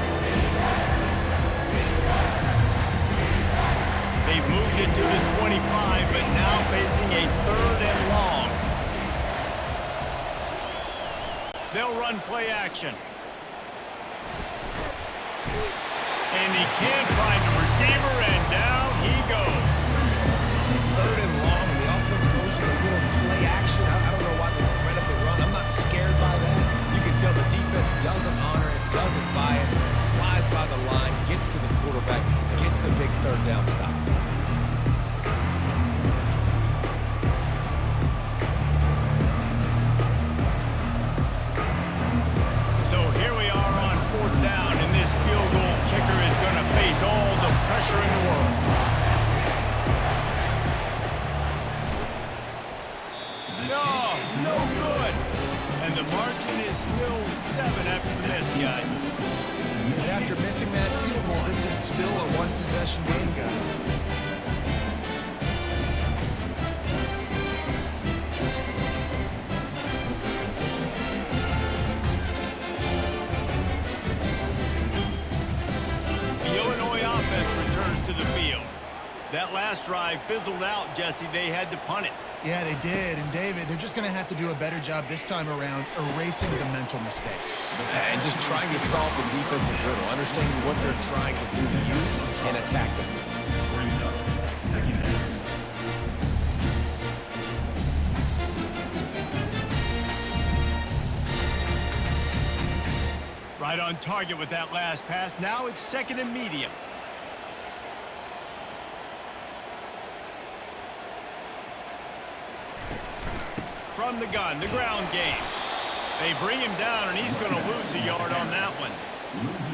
They've moved it to the 25, but now facing a 3rd and long. They'll run play action. And he can't find a receiver, and down he goes. 3rd and long, and the offense goes with a little play action. I don't know why they thread up the run. I'm not scared by that. You can tell the defense doesn't honor it, doesn't buy it, flies by the line, gets to the quarterback, gets the big 3rd down stop. All the pressure in the world. No good. And the margin is still 7 after the miss, guys. And after missing that field goal, this is still a 1-possession game, guys. last drive fizzled out, Jesse. They had to punt it. Yeah, they did. And, David, they're just going to have to do a better job this time around erasing the mental mistakes. And just trying to solve the defensive riddle, understanding what they're trying to do to you and attack them. Brings up second down. Right on target with that last pass. Now it's 2nd and medium. From the gun, the ground game. They bring him down, and he's going to lose a yard on that one.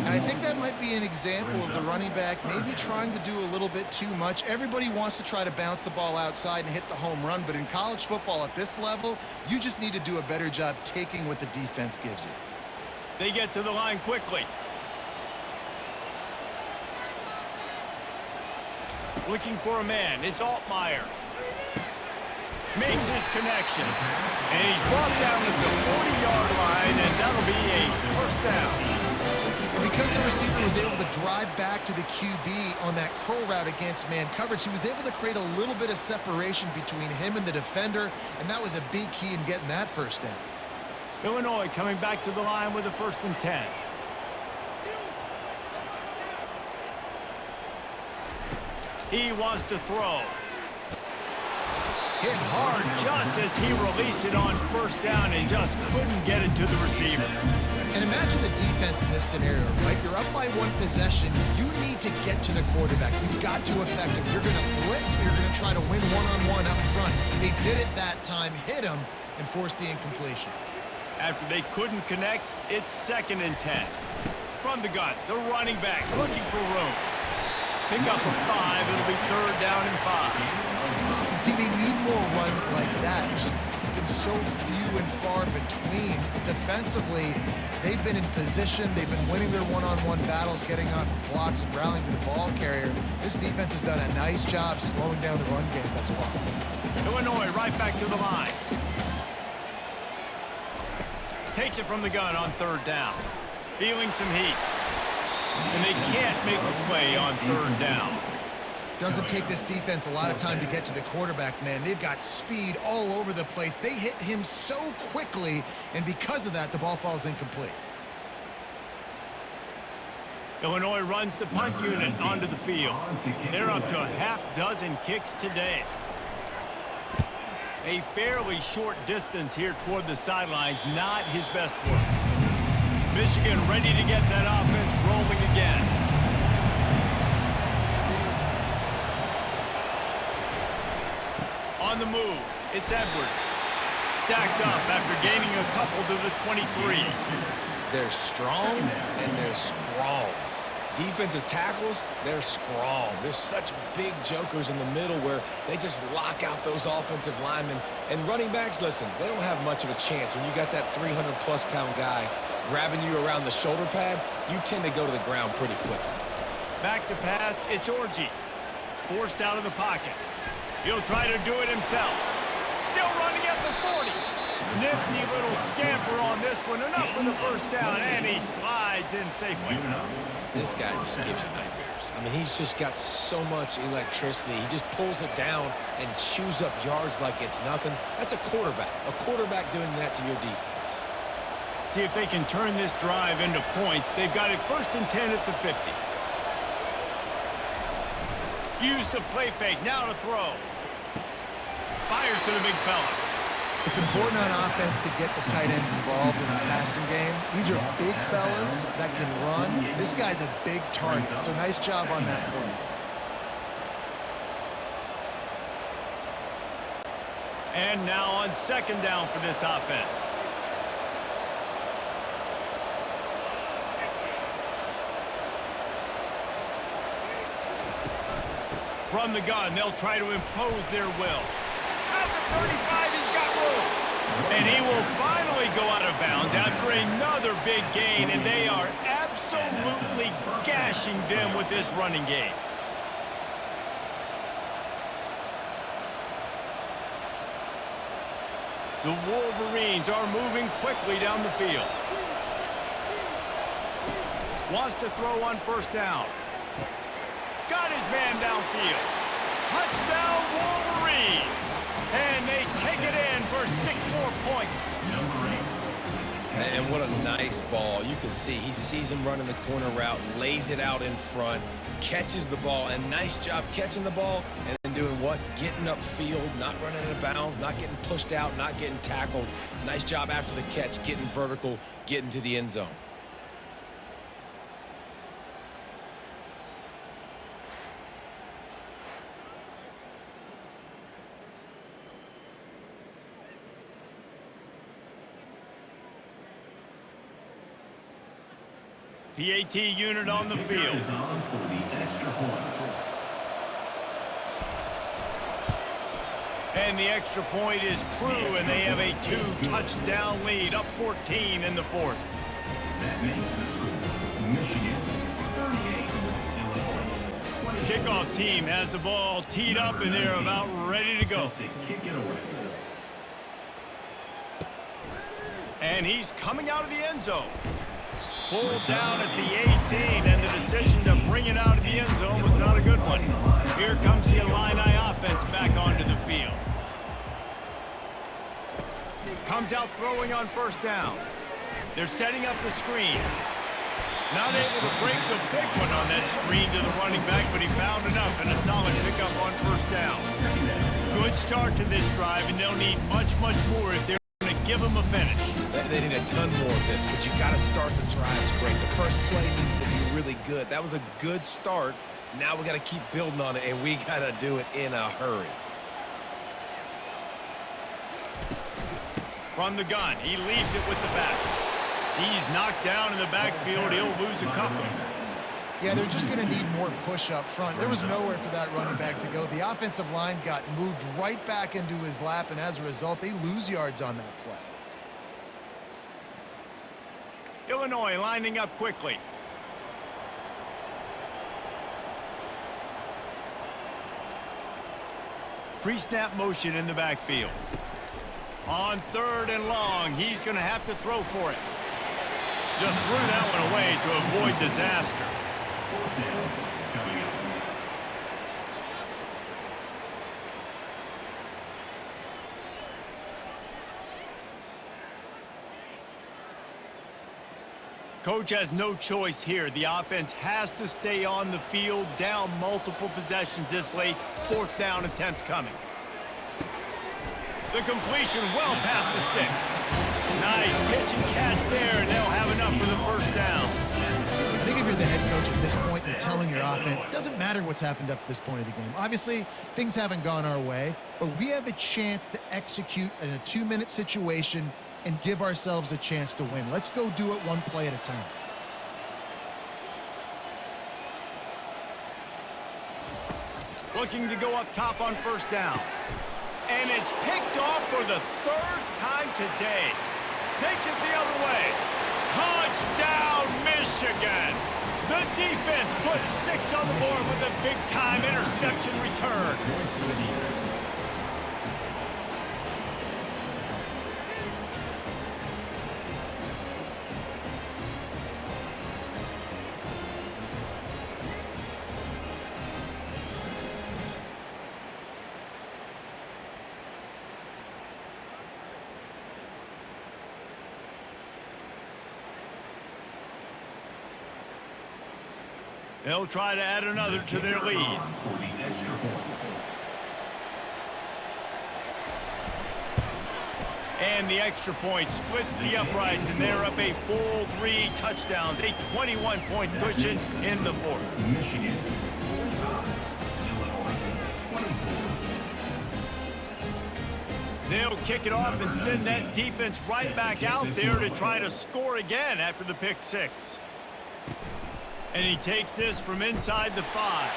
And I think that might be an example of the running back maybe trying to do a little bit too much. Everybody wants to try to bounce the ball outside and hit the home run, but in college football at this level, you just need to do a better job taking what the defense gives you. They get to the line quickly. Looking for a man. It's Altmaier. Makes his connection. And he's brought down at the 40-yard line, and that'll be a first down. And because the receiver was able to drive back to the QB on that curl route against man coverage, he was able to create a little bit of separation between him and the defender, and that was a big key in getting that first down. Illinois coming back to the line with a 1st and 10. He wants to throw. Hit hard just as he released it on first down and just couldn't get it to the receiver. And imagine the defense in this scenario, right? You're up by 1 possession. You need to get to the quarterback. You've got to affect him. You're going to blitz or you're going to try to win one-on-one up front. They did it that time, hit him, and forced the incompletion. After they couldn't connect, it's 2nd and 10. From the gun, the running back looking for room. Pick up a 5. It'll be 3rd down and 5. See, they need more runs like that. It's just been so few and far between. Defensively, they've been in position. They've been winning their one-on-one battles, getting off blocks and rallying to the ball carrier. This defense has done a nice job slowing down the run game thus far. Illinois right back to the line. Takes it from the gun on 3rd down. Feeling some heat. And they can't make the play on 3rd down. Doesn't take this defense a lot of time to get to the quarterback, man. They've got speed all over the place. They hit him so quickly, and because of that, the ball falls incomplete. Illinois runs the punt unit onto the field. They're up to a half-dozen kicks today. A fairly short distance here toward the sidelines, not his best work. Michigan ready to get that offense rolling again. On the move, it's Edwards. Stacked up after gaining a couple to the 23. They're strong and they're strong. Defensive tackles, they're strong. There's such big jokers in the middle where they just lock out those offensive linemen. And running backs, listen, they don't have much of a chance. When you got that 300-plus pound guy grabbing you around the shoulder pad, you tend to go to the ground pretty quickly. Back to pass, it's Orji. Forced out of the pocket. He'll try to do it himself. Still running at the 40. Nifty little scamper on this one. Enough for the first down, and he slides in safely. This guy just gives you nightmares. I mean, he's just got so much electricity. He just pulls it down and chews up yards like it's nothing. That's a quarterback. A quarterback doing that to your defense. See if they can turn this drive into points. They've got it 1st and 10 at the 50. Use the play fake. Now to throw. Fires to the big fella. It's important on offense to get the tight ends involved in the passing game. These are big fellas that can run. This guy's a big target, so nice job on that play. And now on 2nd down for this offense. From the gun, they'll try to impose their will. At the 35, he's got room. And he will finally go out of bounds after another big gain, and they are absolutely gashing them with this running game. The Wolverines are moving quickly down the field. Wants to throw on 1st down. Got his man downfield. Touchdown, Wolverines! And they take it in for 6 more points. Number 8. And what a nice ball. You can see he sees him running the corner route, lays it out in front, catches the ball, and nice job catching the ball and then doing what? Getting upfield, not running out of bounds, not getting pushed out, not getting tackled. Nice job after the catch, getting vertical, getting to the end zone. PAT unit on the field. Is on for the extra point. And the extra point is true, and they have a 2-touchdown lead, up 14 in the 4th. That makes the score Michigan 38, Illinois 27. Kickoff team has the ball teed up, and they're about ready to go. Celtic kick it away. And he's coming out of the end zone. Pulled down at the 18, and the decision to bring it out of the end zone was not a good one. Here comes the Illini offense back onto the field. Comes out throwing on 1st down. They're setting up the screen. Not able to break the big one on that screen to the running back, but he found enough and a solid pickup on 1st down. Good start to this drive, and they'll need much, much more if they're going to give them a finish. They need a ton more of this, but you got to start the drives great. The first play needs to be really good. That was a good start. Now we got to keep building on it, and we got to do it in a hurry. From the gun, he leaves it with the back. He's knocked down in the backfield. He'll lose a couple. Yeah, they're just going to need more push up front. There was nowhere for that running back to go. The offensive line got moved right back into his lap, and as a result, they lose yards on that play. Illinois lining up quickly. Pre-snap motion in the backfield. On 3rd and long, he's going to have to throw for it. Just threw that one away to avoid disaster. 4th down coming up. Coach has no choice here. The offense has to stay on the field, down multiple possessions this late. 4th down attempt coming. The completion well past the sticks. Nice pitch and catch there, and they'll have enough for the 1st down. I think if you're the head coach at this point, you're telling your offense, it doesn't matter what's happened up to this point of the game. Obviously, things haven't gone our way, but we have a chance to execute in a 2-minute situation and give ourselves a chance to win. Let's go do it one play at a time. Looking to go up top on 1st down. And it's picked off for the 3rd time today. Takes it the other way. Touchdown, Michigan! The defense puts 6 on the board with a big-time interception return. They'll try to add another to their lead. And the extra point splits the uprights, and they're up a full 3 touchdowns, a 21-point cushion in the 4th. Michigan 45, Illinois 24. They'll kick it off and send that defense right back out there to try to score again after the pick 6. And he takes this from inside the 5.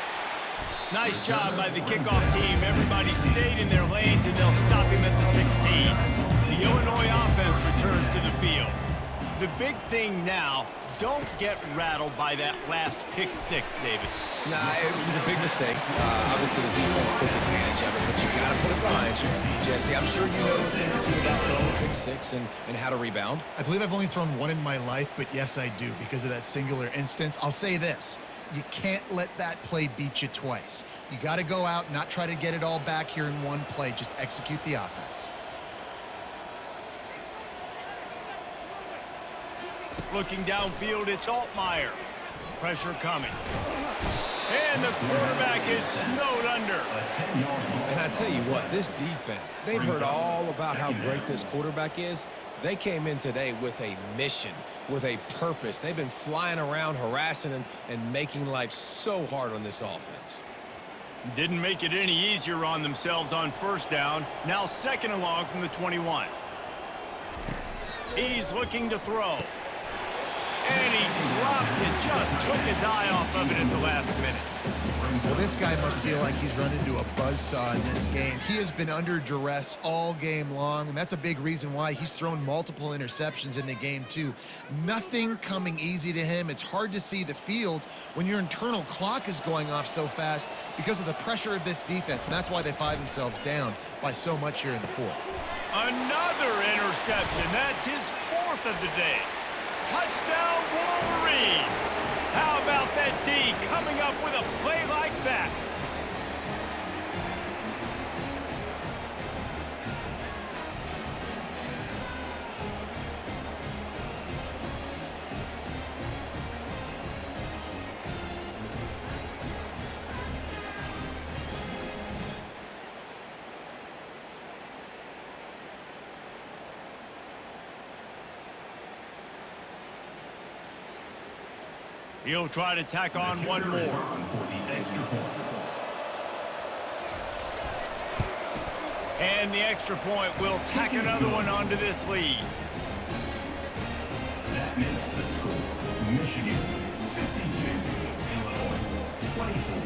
Nice job by the kickoff team. Everybody stayed in their lanes, and they'll stop him at the 16. The Illinois offense returns to the field. The big thing now, don't get rattled by that last pick 6, David. Nah, it was a big mistake. Obviously, the defense took advantage of it, but you got to put it behind you. Jesse, I'm sure you know a thing or two about throwing pick 6 and how to rebound. I believe I've only thrown one in my life, but yes, I do because of that singular instance. I'll say this. You can't let that play beat you twice. You got to go out and not try to get it all back here in one play. Just execute the offense. Looking downfield, it's Altmaier. Pressure coming. And the quarterback is snowed under. And I tell you what, this defense, they've heard all about how great this quarterback is. They came in today with a mission, with a purpose. They've been flying around, harassing and making life so hard on this offense. Didn't make it any easier on themselves on first down. Now second and long from the 21. He's looking to throw. And he drops it, just took his eye off of it at the last minute. Well, this guy must feel like he's run into a buzzsaw in this game. He has been under duress all game long, and that's a big reason why he's thrown multiple interceptions in the game, too. Nothing coming easy to him. It's hard to see the field when your internal clock is going off so fast because of the pressure of this defense, and that's why they find themselves down by so much here in the fourth. Another interception. That's his fourth of the day. Touchdown, Wolverines! How about that D coming up with a play like that? He'll try to tack on one more. And the extra point will tack another one onto this lead. That makes the score Michigan 52, Illinois 24.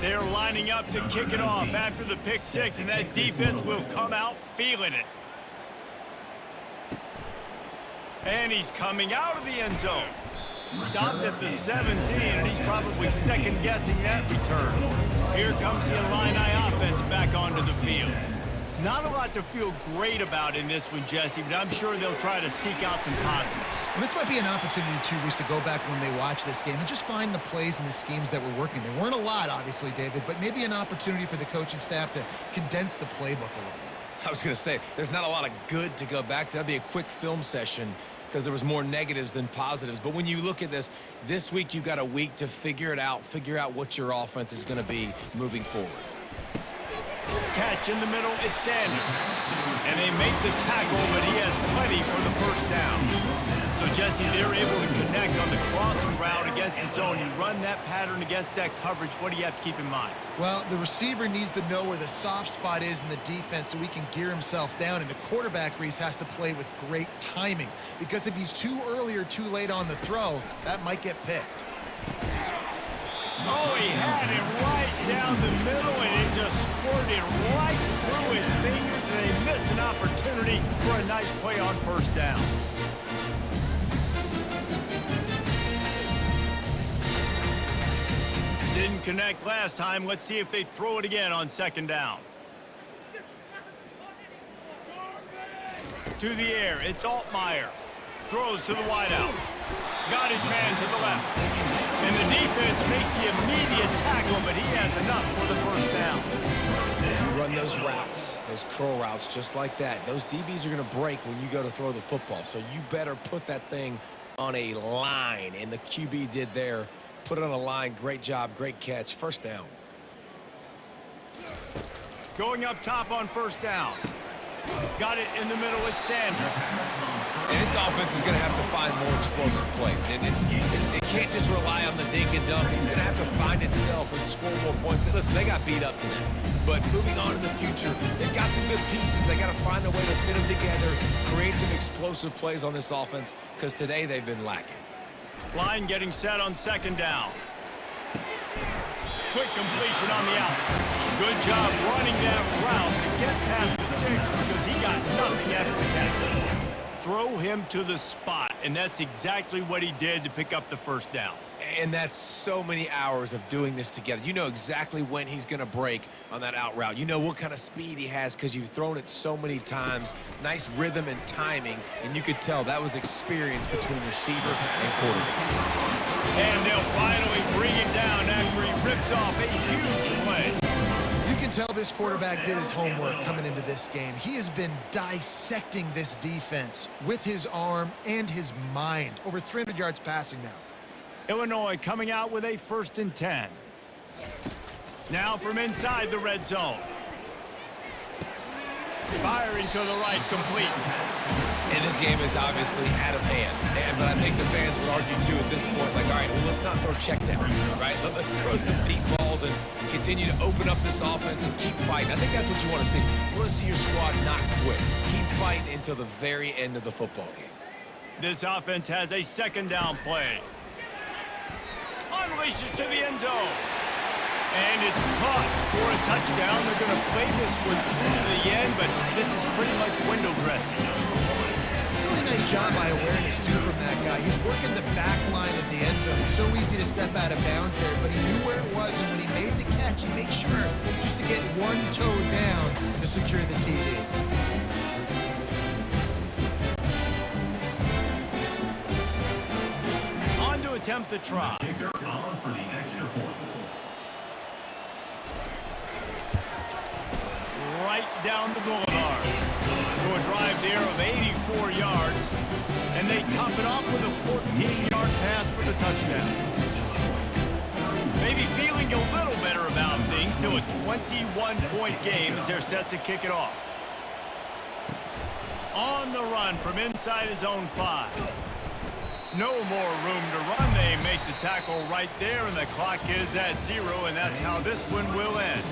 They're lining up to kick it off after the pick six, and that defense will come out feeling it. And he's coming out of the end zone. Stopped at the 17, and he's probably second-guessing that return. Here comes the Illini offense back onto the field. Not a lot to feel great about in this one, Jesse, but I'm sure they'll try to seek out some positives. Well, this might be an opportunity, too, Reese, to go back when they watch this game and just find the plays and the schemes that were working. There weren't a lot, obviously, David, but maybe an opportunity for the coaching staff to condense the playbook a little bit. I was going to say, there's not a lot of good to go back to. That'd be a quick film session because there was more negatives than positives. But when you look at this week you've got a week to figure it out, figure out what your offense is going to be moving forward. Catch in the middle, it's Sanders. And they make the tackle, but he has plenty for the first down. So, Jesse, they're able to connect on the crossing route against the zone. You run that pattern against that coverage, what do you have to keep in mind? Well, the receiver needs to know where the soft spot is in the defense so he can gear himself down. And the quarterback, Reese, has to play with great timing. Because if he's too early or too late on the throw, that might get picked. Oh, he had it right down the middle, and it just squirted right through his fingers, and they miss an opportunity for a nice play on first down. Didn't connect last time. Let's see if they throw it again on second down. To the air, it's Altmaier. Throws to the wideout. Got his man to the left. And the defense makes the immediate tackle, but he has enough for the first down. You run those routes, those curl routes just like that. Those DBs are going to break when you go to throw the football. So you better put that thing on a line. And the QB did there. Put it on a line. Great job. Great catch. First down. Going up top on first down. Got it in the middle. It's Sanders. And this offense is going to have to find more explosive plays. And it can't just rely on the dink and dunk. It's going to have to find itself and score more points. Listen, they got beat up today. But moving on in the future, they've got some good pieces. They got to find a way to fit them together, create some explosive plays on this offense, because today they've been lacking. Line getting set on second down. Quick completion on the out. Good job running that route to get past the sticks because he got nothing after the catch. throw him to the spot, and that's exactly what he did to pick up the first down. And that's so many hours of doing this together. You know exactly when he's going to break on that out route. You know what kind of speed he has because you've thrown it so many times. Nice rhythm and timing, and you could tell that was experience between receiver and quarterback. And they'll finally bring him down after he rips off a huge play. You can tell this quarterback did his homework coming into this game. He has been dissecting this defense with his arm and his mind. Over 300 yards passing now. Illinois coming out with a 1st and 10. Now from inside the red zone. Firing to the right, complete. And this game is obviously out of hand. But I think the fans would argue, too, at this point, like, all right, well, let's not throw checkdowns, right? Let's throw some deep balls and continue to open up this offense and keep fighting. I think that's what you want to see. You want to see your squad not quit. Keep fighting until the very end of the football game. This offense has a 2nd down play. Unleashes to the end zone. And it's caught for a touchdown. They're going to play this one to the end, but this is pretty much window dressing. Really nice job by awareness, too, from that guy. He's working the back line of the end zone. It's so easy to step out of bounds there, but he knew where it was, and when he made the catch, he made sure just to get one toe down to secure the TD. Attempt the try. Kicker on for the extra point. Right down the boulevard. So a drive there of 84 yards. And they top it off with a 14-yard pass for the touchdown. Maybe feeling a little better about things to a 21-point game as they're set to kick it off. On the run from inside his own 5. No more room to run. They make the tackle right there, and the clock is at 0, and that's how this one will end.